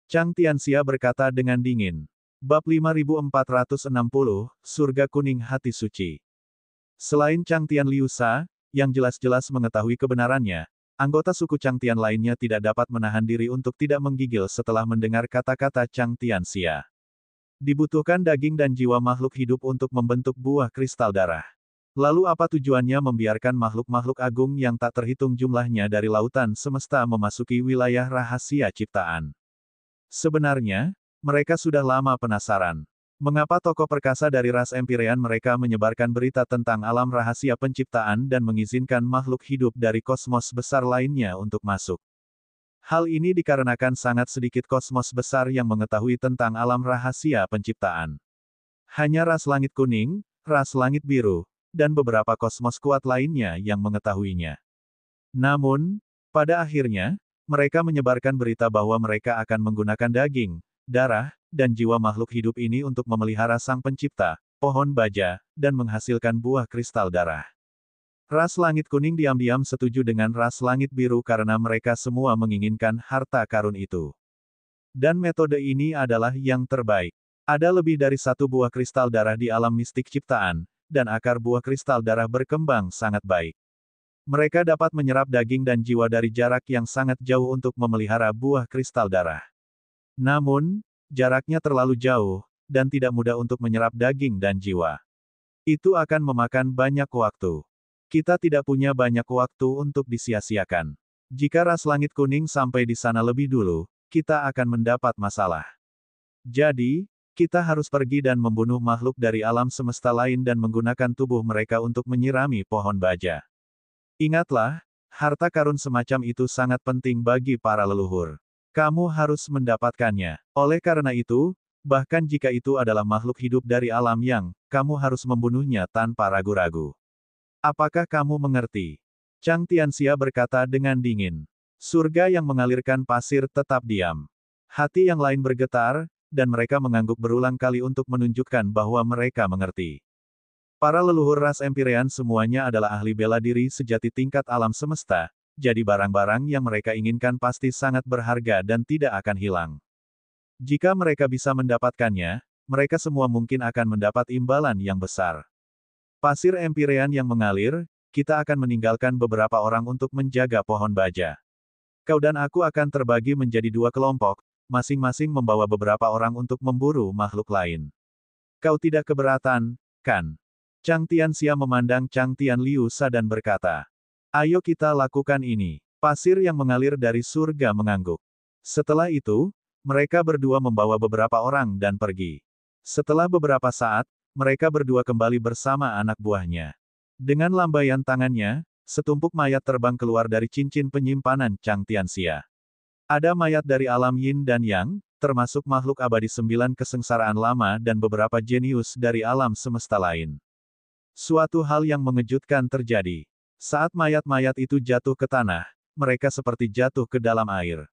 Chang Tianxia berkata dengan dingin. Bab 5460, Surga Kuning Hati Suci. Selain Chang Tian Liusa, yang jelas-jelas mengetahui kebenarannya, anggota suku Chang Tian lainnya tidak dapat menahan diri untuk tidak menggigil setelah mendengar kata-kata Chang Tianxia. Dibutuhkan daging dan jiwa makhluk hidup untuk membentuk buah kristal darah. Lalu apa tujuannya membiarkan makhluk-makhluk agung yang tak terhitung jumlahnya dari lautan semesta memasuki wilayah rahasia ciptaan? Sebenarnya, mereka sudah lama penasaran. Mengapa tokoh perkasa dari ras Empyrean mereka menyebarkan berita tentang alam rahasia penciptaan dan mengizinkan makhluk hidup dari kosmos besar lainnya untuk masuk? Hal ini dikarenakan sangat sedikit kosmos besar yang mengetahui tentang alam rahasia penciptaan. Hanya ras langit kuning, ras langit biru, dan beberapa kosmos kuat lainnya yang mengetahuinya. Namun, pada akhirnya, mereka menyebarkan berita bahwa mereka akan menggunakan daging, darah, dan jiwa makhluk hidup ini untuk memelihara sang pencipta, pohon baja, dan menghasilkan buah kristal darah. Ras langit kuning diam-diam setuju dengan ras langit biru karena mereka semua menginginkan harta karun itu. Dan metode ini adalah yang terbaik. Ada lebih dari satu buah kristal darah di alam mistik ciptaan, dan akar buah kristal darah berkembang sangat baik. Mereka dapat menyerap daging dan jiwa dari jarak yang sangat jauh untuk memelihara buah kristal darah. Namun, jaraknya terlalu jauh, dan tidak mudah untuk menyerap daging dan jiwa. Itu akan memakan banyak waktu. Kita tidak punya banyak waktu untuk disia-siakan. Jika ras langit kuning sampai di sana lebih dulu, kita akan mendapat masalah. Jadi, kita harus pergi dan membunuh makhluk dari alam semesta lain dan menggunakan tubuh mereka untuk menyirami pohon baja. Ingatlah, harta karun semacam itu sangat penting bagi para leluhur. Kamu harus mendapatkannya. Oleh karena itu, bahkan jika itu adalah makhluk hidup dari alam yang, kamu harus membunuhnya tanpa ragu-ragu. Apakah kamu mengerti? Chang Tianxia berkata dengan dingin. Surga yang mengalirkan pasir tetap diam. Hati yang lain bergetar, dan mereka mengangguk berulang kali untuk menunjukkan bahwa mereka mengerti. Para leluhur ras Empyrean semuanya adalah ahli bela diri sejati tingkat alam semesta, jadi barang-barang yang mereka inginkan pasti sangat berharga dan tidak akan hilang. Jika mereka bisa mendapatkannya, mereka semua mungkin akan mendapat imbalan yang besar. Pasir Empyrean yang mengalir, kita akan meninggalkan beberapa orang untuk menjaga pohon baja. Kau dan aku akan terbagi menjadi dua kelompok, masing-masing membawa beberapa orang untuk memburu makhluk lain. Kau tidak keberatan, kan? Chang Tianxia memandang Chang Tian Liusa dan berkata, ayo kita lakukan ini. Pasir yang mengalir dari surga mengangguk. Setelah itu, mereka berdua membawa beberapa orang dan pergi. Setelah beberapa saat, mereka berdua kembali bersama anak buahnya. Dengan lambaian tangannya, setumpuk mayat terbang keluar dari cincin penyimpanan Chang Tianxia. Ada mayat dari alam yin dan yang, termasuk makhluk abadi 9 kesengsaraan lama dan beberapa jenius dari alam semesta lain. Suatu hal yang mengejutkan terjadi. Saat mayat-mayat itu jatuh ke tanah, mereka seperti jatuh ke dalam air.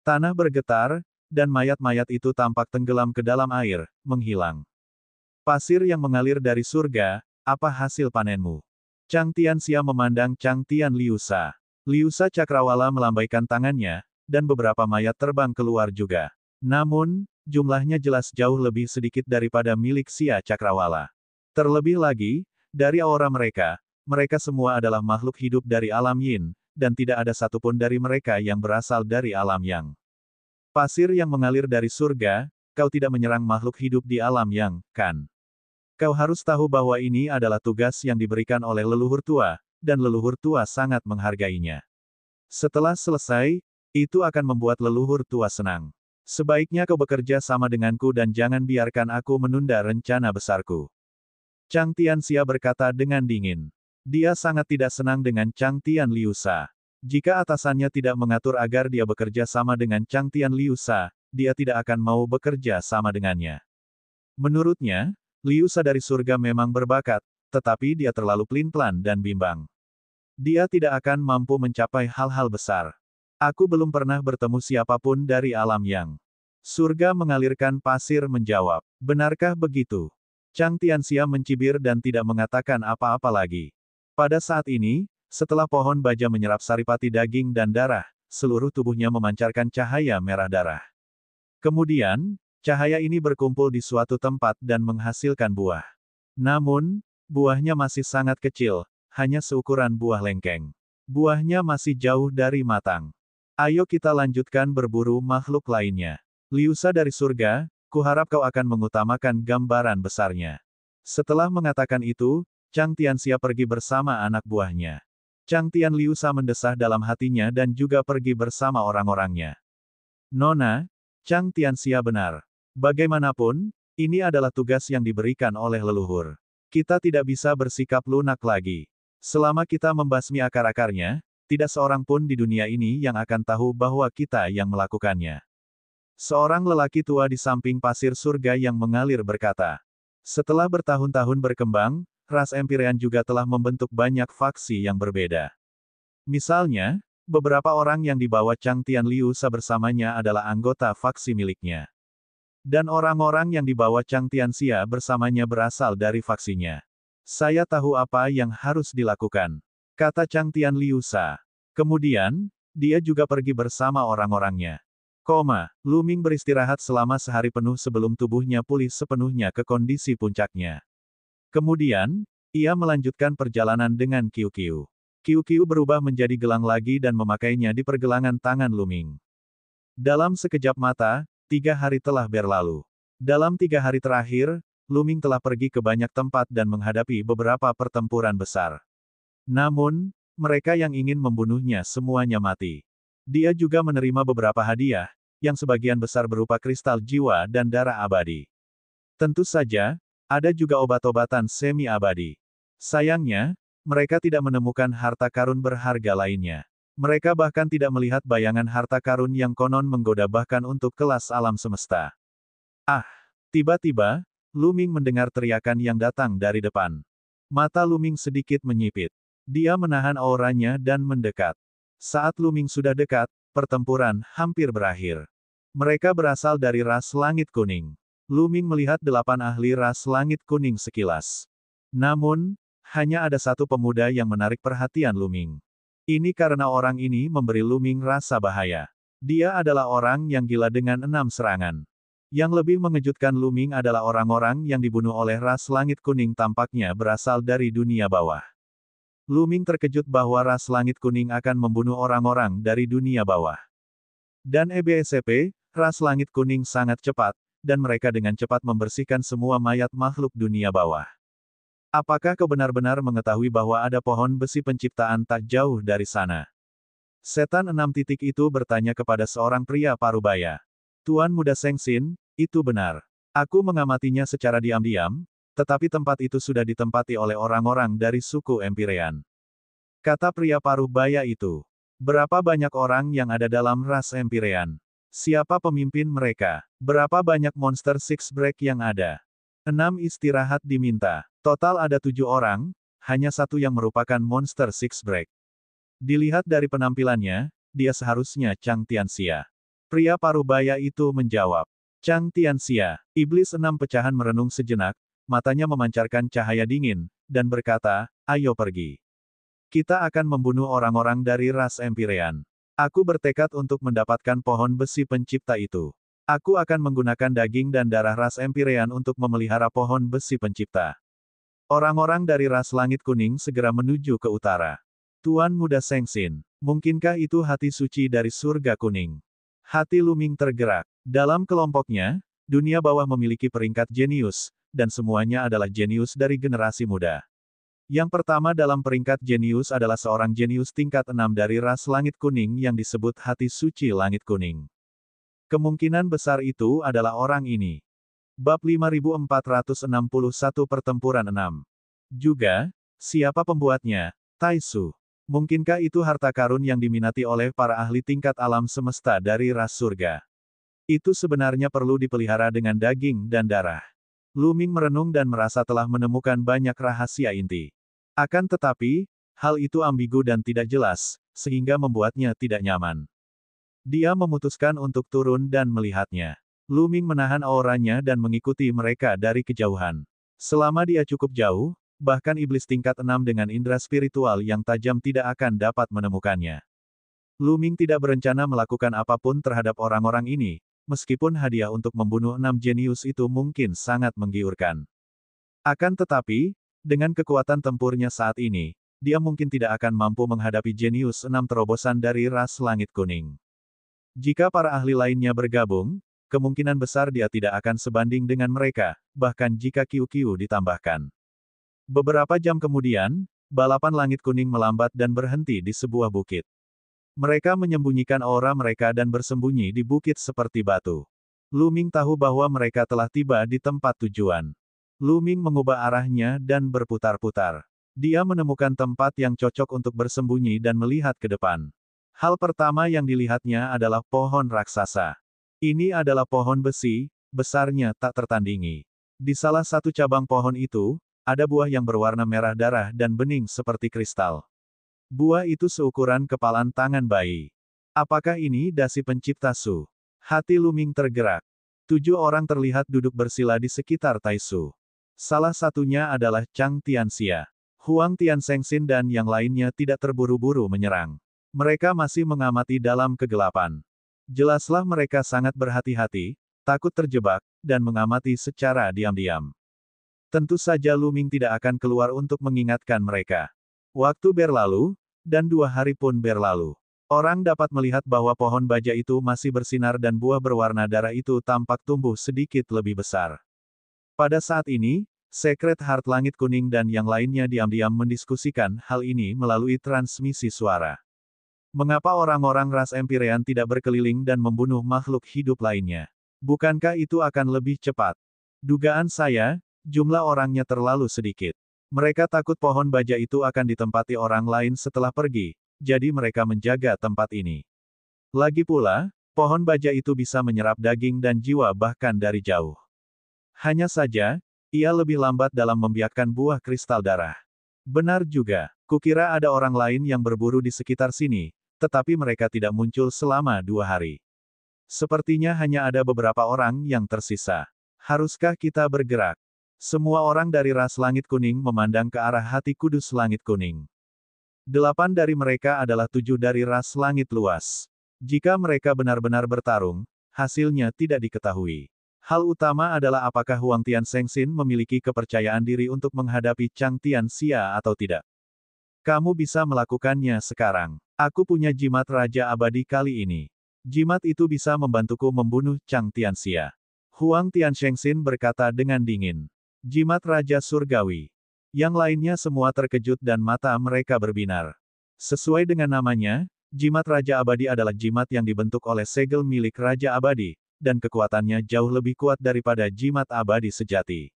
Tanah bergetar, dan mayat-mayat itu tampak tenggelam ke dalam air, menghilang. Pasir yang mengalir dari surga, apa hasil panenmu? Chang Tianxia memandang Chang Tian Liusa. Liusa Cakrawala melambaikan tangannya, dan beberapa mayat terbang keluar juga. Namun, jumlahnya jelas jauh lebih sedikit daripada milik Xia Cakrawala. Terlebih lagi, dari aura mereka, mereka semua adalah makhluk hidup dari alam yin, dan tidak ada satupun dari mereka yang berasal dari alam yang. Pasir yang mengalir dari surga, kau tidak menyerang makhluk hidup di alam yang, kan? Kau harus tahu bahwa ini adalah tugas yang diberikan oleh leluhur tua, dan leluhur tua sangat menghargainya. Setelah selesai, itu akan membuat leluhur tua senang. Sebaiknya kau bekerja sama denganku dan jangan biarkan aku menunda rencana besarku. Chang Tianxia berkata dengan dingin. Dia sangat tidak senang dengan Chang Tianliusa. Jika atasannya tidak mengatur agar dia bekerja sama dengan Chang Tianliusa, dia tidak akan mau bekerja sama dengannya. Menurutnya, Liusa dari surga memang berbakat, tetapi dia terlalu pelin-pelan dan bimbang. Dia tidak akan mampu mencapai hal-hal besar. Aku belum pernah bertemu siapapun dari alam yang. Surga mengalirkan pasir menjawab. Benarkah begitu? Chang Tianxia mencibir dan tidak mengatakan apa-apa lagi. Pada saat ini, setelah pohon baja menyerap saripati daging dan darah, seluruh tubuhnya memancarkan cahaya merah darah. Kemudian, cahaya ini berkumpul di suatu tempat dan menghasilkan buah. Namun, buahnya masih sangat kecil, hanya seukuran buah lengkeng. Buahnya masih jauh dari matang. Ayo kita lanjutkan berburu makhluk lainnya. Liusa dari surga, kuharap kau akan mengutamakan gambaran besarnya. Setelah mengatakan itu, Chang Tianxia pergi bersama anak buahnya. Chang Tianliusa mendesah dalam hatinya dan juga pergi bersama orang-orangnya. Nona, Chang Tianxia benar. Bagaimanapun, ini adalah tugas yang diberikan oleh leluhur. Kita tidak bisa bersikap lunak lagi. Selama kita membasmi akar-akarnya, tidak seorang pun di dunia ini yang akan tahu bahwa kita yang melakukannya. Seorang lelaki tua di samping pasir surga yang mengalir berkata. Setelah bertahun-tahun berkembang, ras Empyrean juga telah membentuk banyak faksi yang berbeda. Misalnya, beberapa orang yang dibawa Chang Tianliusa bersamanya adalah anggota faksi miliknya. Dan orang-orang yang dibawa Chang Tianxia bersamanya berasal dari faksinya. Saya tahu apa yang harus dilakukan, kata Chang Tianliusa. Kemudian, dia juga pergi bersama orang-orangnya. Lu Ming beristirahat selama sehari penuh sebelum tubuhnya pulih sepenuhnya ke kondisi puncaknya. Kemudian, ia melanjutkan perjalanan dengan Qiu Qiu. Qiu Qiu berubah menjadi gelang lagi dan memakainya di pergelangan tangan Lu Ming. Dalam sekejap mata, 3 hari telah berlalu. Dalam 3 hari terakhir, Lu Ming telah pergi ke banyak tempat dan menghadapi beberapa pertempuran besar. Namun, mereka yang ingin membunuhnya semuanya mati. Dia juga menerima beberapa hadiah, yang sebagian besar berupa kristal jiwa dan darah abadi. Tentu saja, ada juga obat-obatan semi-abadi. Sayangnya, mereka tidak menemukan harta karun berharga lainnya. Mereka bahkan tidak melihat bayangan harta karun yang konon menggoda bahkan untuk kelas alam semesta. Ah! Tiba-tiba, Lu Ming mendengar teriakan yang datang dari depan. Mata Lu Ming sedikit menyipit. Dia menahan auranya dan mendekat. Saat Lu Ming sudah dekat, pertempuran hampir berakhir. Mereka berasal dari ras langit kuning. Lu Ming melihat 8 ahli ras langit kuning sekilas. Namun, hanya ada satu pemuda yang menarik perhatian Lu Ming. Ini karena orang ini memberi Lu Ming rasa bahaya. Dia adalah orang yang gila dengan 6 serangan. Yang lebih mengejutkan Lu Ming adalah orang-orang yang dibunuh oleh ras langit kuning tampaknya berasal dari dunia bawah. Lu Ming terkejut bahwa ras langit kuning akan membunuh orang-orang dari dunia bawah. Dan EBSCP, ras langit kuning sangat cepat, dan mereka dengan cepat membersihkan semua mayat makhluk dunia bawah. Apakah kau benar-benar mengetahui bahwa ada pohon besi penciptaan tak jauh dari sana? Setan 6 titik itu bertanya kepada seorang pria parubaya. Tuan Muda Sengsin, itu benar. Aku mengamatinya secara diam-diam, tetapi tempat itu sudah ditempati oleh orang-orang dari suku Empyrean. Kata pria parubaya itu. Berapa banyak orang yang ada dalam ras Empyrean? Siapa pemimpin mereka? Berapa banyak monster Six Break yang ada? 6 istirahat diminta. Total ada 7 orang, hanya satu yang merupakan monster Six Break. Dilihat dari penampilannya, dia seharusnya Chang Tianxia. Pria parubaya itu menjawab. Chang Tianxia, iblis 6 pecahan merenung sejenak, matanya memancarkan cahaya dingin, dan berkata, ayo pergi. Kita akan membunuh orang-orang dari ras Empyrean. Aku bertekad untuk mendapatkan pohon besi pencipta itu. Aku akan menggunakan daging dan darah ras Empyrean untuk memelihara pohon besi pencipta. Orang-orang dari ras langit kuning segera menuju ke utara. Tuan Muda Sengsin, mungkinkah itu hati suci dari surga kuning? Hati Lu Ming tergerak. Dalam kelompoknya, Dunia bawah memiliki peringkat jenius, dan semuanya adalah jenius dari generasi muda. Yang pertama dalam peringkat jenius adalah seorang jenius tingkat 6 dari ras langit kuning yang disebut hati suci langit kuning. Kemungkinan besar itu adalah orang ini. Bab 5461 Pertempuran 6. Juga, siapa pembuatnya? Taisu. Mungkinkah itu harta karun yang diminati oleh para ahli tingkat alam semesta dari ras surga? Itu sebenarnya perlu dipelihara dengan daging dan darah. Lu Ming merenung dan merasa telah menemukan banyak rahasia inti. Akan tetapi, hal itu ambigu dan tidak jelas, sehingga membuatnya tidak nyaman. Dia memutuskan untuk turun dan melihatnya. Lu Ming menahan auranya dan mengikuti mereka dari kejauhan. Selama dia cukup jauh, bahkan iblis tingkat 6 dengan indera spiritual yang tajam tidak akan dapat menemukannya. Lu Ming tidak berencana melakukan apapun terhadap orang-orang ini, meskipun hadiah untuk membunuh 6 jenius itu mungkin sangat menggiurkan. Akan tetapi, dengan kekuatan tempurnya saat ini, dia mungkin tidak akan mampu menghadapi jenius 6 terobosan dari ras langit kuning. Jika para ahli lainnya bergabung, kemungkinan besar dia tidak akan sebanding dengan mereka, bahkan jika Qiu ditambahkan. Beberapa jam kemudian, balapan langit kuning melambat dan berhenti di sebuah bukit. Mereka menyembunyikan aura mereka dan bersembunyi di bukit seperti batu. Lu Ming tahu bahwa mereka telah tiba di tempat tujuan. Lu Ming mengubah arahnya dan berputar-putar. Dia menemukan tempat yang cocok untuk bersembunyi dan melihat ke depan. Hal pertama yang dilihatnya adalah pohon raksasa. Ini adalah pohon besi, besarnya tak tertandingi. Di salah satu cabang pohon itu, ada buah yang berwarna merah darah dan bening seperti kristal. Buah itu seukuran kepalan tangan bayi. Apakah ini dasi pencipta Su? Hati Lu Ming tergerak. 7 orang terlihat duduk bersila di sekitar Taisu. Salah satunya adalah Chang Tianxia. Huang Tianshengxin dan yang lainnya tidak terburu-buru menyerang. Mereka masih mengamati dalam kegelapan. Jelaslah mereka sangat berhati-hati, takut terjebak, dan mengamati secara diam-diam. Tentu saja Lu Ming tidak akan keluar untuk mengingatkan mereka. Waktu berlalu, dan 2 hari pun berlalu. Orang dapat melihat bahwa pohon baja itu masih bersinar dan buah berwarna darah itu tampak tumbuh sedikit lebih besar. Pada saat ini, Secret Heart Langit Kuning dan yang lainnya diam-diam mendiskusikan hal ini melalui transmisi suara. Mengapa orang-orang ras Empyrean tidak berkeliling dan membunuh makhluk hidup lainnya? Bukankah itu akan lebih cepat? Dugaan saya, jumlah orangnya terlalu sedikit. Mereka takut pohon baja itu akan ditempati orang lain setelah pergi, jadi mereka menjaga tempat ini. Lagi pula, pohon baja itu bisa menyerap daging dan jiwa bahkan dari jauh. Hanya saja, ia lebih lambat dalam membiakkan buah kristal darah. Benar juga, kukira ada orang lain yang berburu di sekitar sini, tetapi mereka tidak muncul selama 2 hari. Sepertinya hanya ada beberapa orang yang tersisa. Haruskah kita bergerak? Semua orang dari ras langit kuning memandang ke arah hati kudus langit kuning. 8 dari mereka adalah 7 dari ras langit luas. Jika mereka benar-benar bertarung, hasilnya tidak diketahui. Hal utama adalah apakah Huang Tianshengxin memiliki kepercayaan diri untuk menghadapi Chang Tianxia atau tidak. Kamu bisa melakukannya sekarang. Aku punya jimat Raja Abadi kali ini. Jimat itu bisa membantuku membunuh Chang Tianxia. Huang Tianshengxin berkata dengan dingin. Jimat Raja Surgawi. Yang lainnya semua terkejut dan mata mereka berbinar. Sesuai dengan namanya, jimat Raja Abadi adalah jimat yang dibentuk oleh segel milik Raja Abadi, dan kekuatannya jauh lebih kuat daripada jimat abadi sejati.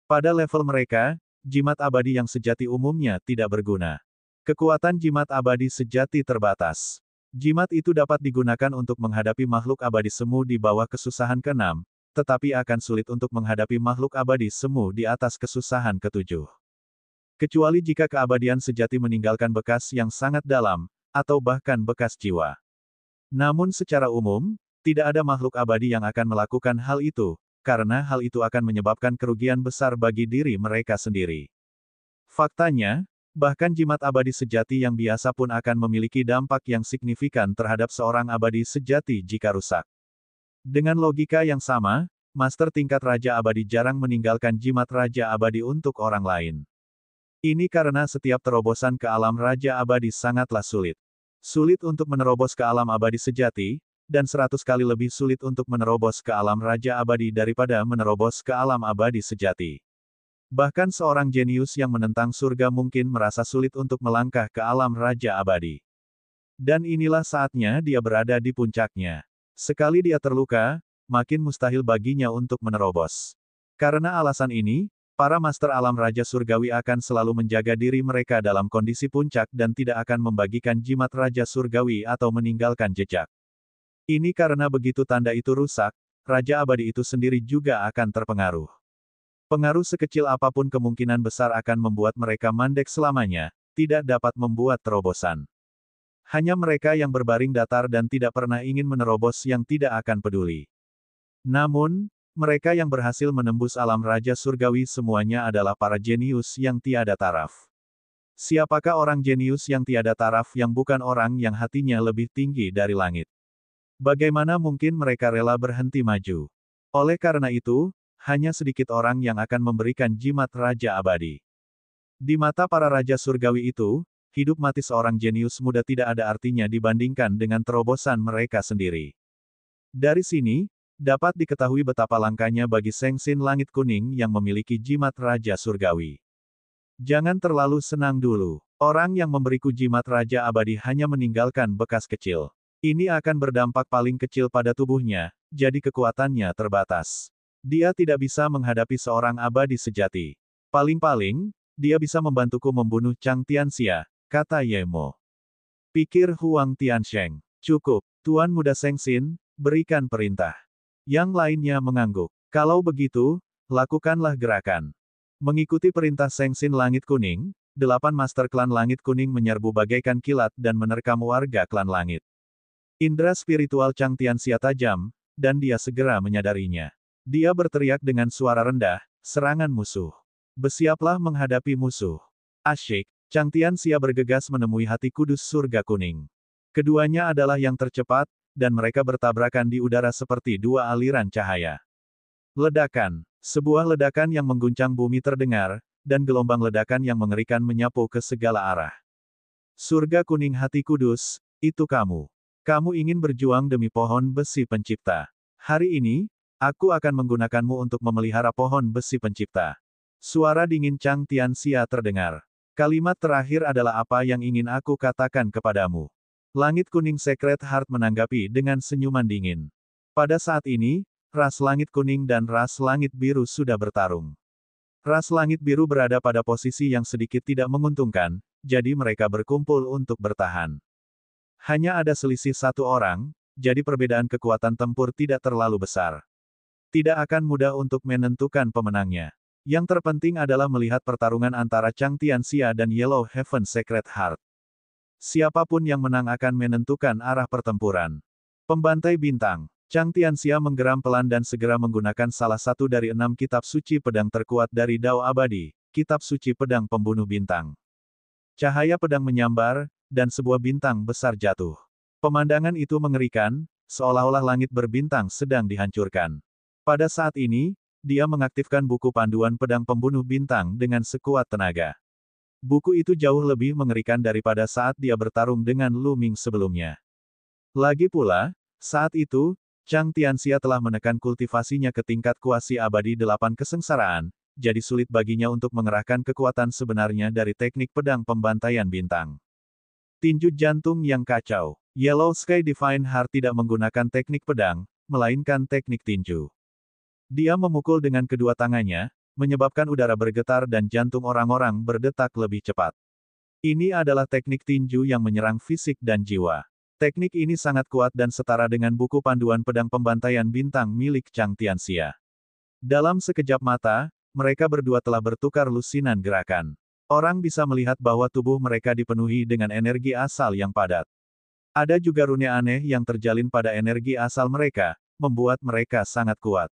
Pada level mereka, jimat abadi yang sejati umumnya tidak berguna. Kekuatan jimat abadi sejati terbatas. Jimat itu dapat digunakan untuk menghadapi makhluk abadi semu di bawah kesusahan ke-6, tetapi akan sulit untuk menghadapi makhluk abadi semu di atas kesusahan ke-7. Kecuali jika keabadian sejati meninggalkan bekas yang sangat dalam, atau bahkan bekas jiwa. Namun secara umum, tidak ada makhluk abadi yang akan melakukan hal itu, karena hal itu akan menyebabkan kerugian besar bagi diri mereka sendiri. Faktanya, bahkan jimat abadi sejati yang biasa pun akan memiliki dampak yang signifikan terhadap seorang abadi sejati jika rusak. Dengan logika yang sama, Master tingkat Raja Abadi jarang meninggalkan jimat Raja Abadi untuk orang lain. Ini karena setiap terobosan ke alam Raja Abadi sangatlah sulit. Sulit untuk menerobos ke alam abadi sejati, dan 100 kali lebih sulit untuk menerobos ke alam Raja Abadi daripada menerobos ke alam abadi sejati. Bahkan seorang jenius yang menentang surga mungkin merasa sulit untuk melangkah ke alam Raja Abadi. Dan inilah saatnya dia berada di puncaknya. Sekali dia terluka, makin mustahil baginya untuk menerobos. Karena alasan ini, para master alam Raja Surgawi akan selalu menjaga diri mereka dalam kondisi puncak dan tidak akan membagikan jimat Raja Surgawi atau meninggalkan jejak. Ini karena begitu tanda itu rusak, Raja Abadi itu sendiri juga akan terpengaruh. Pengaruh sekecil apapun kemungkinan besar akan membuat mereka mandek selamanya, tidak dapat membuat terobosan. Hanya mereka yang berbaring datar dan tidak pernah ingin menerobos yang tidak akan peduli. Namun, mereka yang berhasil menembus alam Raja Surgawi semuanya adalah para jenius yang tiada taraf. Siapakah orang jenius yang tiada taraf yang bukan orang yang hatinya lebih tinggi dari langit? Bagaimana mungkin mereka rela berhenti maju? Oleh karena itu, hanya sedikit orang yang akan memberikan jimat Raja Abadi. Di mata para Raja Surgawi itu, hidup mati seorang jenius muda tidak ada artinya dibandingkan dengan terobosan mereka sendiri. Dari sini, dapat diketahui betapa langkanya bagi Sengsin Langit Kuning yang memiliki jimat Raja Surgawi. Jangan terlalu senang dulu. Orang yang memberiku jimat Raja Abadi hanya meninggalkan bekas kecil. Ini akan berdampak paling kecil pada tubuhnya, jadi kekuatannya terbatas. Dia tidak bisa menghadapi seorang abadi sejati. Paling-paling, dia bisa membantuku membunuh Chang Tianxia, kata Yemo. Pikir Huang Tiansheng. Cukup, Tuan Muda Sengsin, berikan perintah. Yang lainnya mengangguk. Kalau begitu, lakukanlah gerakan. Mengikuti perintah Sengsin Langit Kuning, 8 Master Klan Langit Kuning menyerbu bagaikan kilat dan menerkam warga Klan Langit. Indra spiritual Chang Tianxia tajam, dan dia segera menyadarinya. Dia berteriak dengan suara rendah, serangan musuh. Bersiaplah menghadapi musuh. Asyik, Chang Tianxia bergegas menemui hati kudus surga kuning. Keduanya adalah yang tercepat, dan mereka bertabrakan di udara seperti dua aliran cahaya. Ledakan. Sebuah ledakan yang mengguncang bumi terdengar, dan gelombang ledakan yang mengerikan menyapu ke segala arah. Surga kuning hati kudus, itu kamu. Kamu ingin berjuang demi pohon besi pencipta. Hari ini, aku akan menggunakanmu untuk memelihara pohon besi pencipta. Suara dingin Chang Tianxia terdengar. Kalimat terakhir adalah apa yang ingin aku katakan kepadamu. Langit Kuning Secret Heart menanggapi dengan senyuman dingin. Pada saat ini, ras langit kuning dan ras langit biru sudah bertarung. Ras langit biru berada pada posisi yang sedikit tidak menguntungkan, jadi mereka berkumpul untuk bertahan. Hanya ada selisih satu orang, jadi perbedaan kekuatan tempur tidak terlalu besar. Tidak akan mudah untuk menentukan pemenangnya. Yang terpenting adalah melihat pertarungan antara Chang Tianxia dan Yellow Heaven Secret Heart. Siapapun yang menang akan menentukan arah pertempuran. Pembantai bintang. Chang Tianxia menggeram pelan dan segera menggunakan salah satu dari 6 kitab suci pedang terkuat dari Dao Abadi, kitab suci pedang pembunuh bintang. Cahaya pedang menyambar, dan sebuah bintang besar jatuh. Pemandangan itu mengerikan, seolah-olah langit berbintang sedang dihancurkan. Pada saat ini, dia mengaktifkan buku panduan pedang pembunuh bintang dengan sekuat tenaga. Buku itu jauh lebih mengerikan daripada saat dia bertarung dengan Lu Ming sebelumnya. Lagi pula, saat itu, Chang Tianxia telah menekan kultivasinya ke tingkat kuasi abadi 8 kesengsaraan, jadi sulit baginya untuk mengerahkan kekuatan sebenarnya dari teknik pedang pembantaian bintang. Tinju jantung yang kacau. Yellow Sky Divine Heart tidak menggunakan teknik pedang, melainkan teknik tinju. Dia memukul dengan kedua tangannya, menyebabkan udara bergetar dan jantung orang-orang berdetak lebih cepat. Ini adalah teknik tinju yang menyerang fisik dan jiwa. Teknik ini sangat kuat dan setara dengan buku panduan pedang pembantaian bintang milik Chang Tianxia. Dalam sekejap mata, mereka berdua telah bertukar lusinan gerakan. Orang bisa melihat bahwa tubuh mereka dipenuhi dengan energi asal yang padat. Ada juga rune aneh yang terjalin pada energi asal mereka, membuat mereka sangat kuat.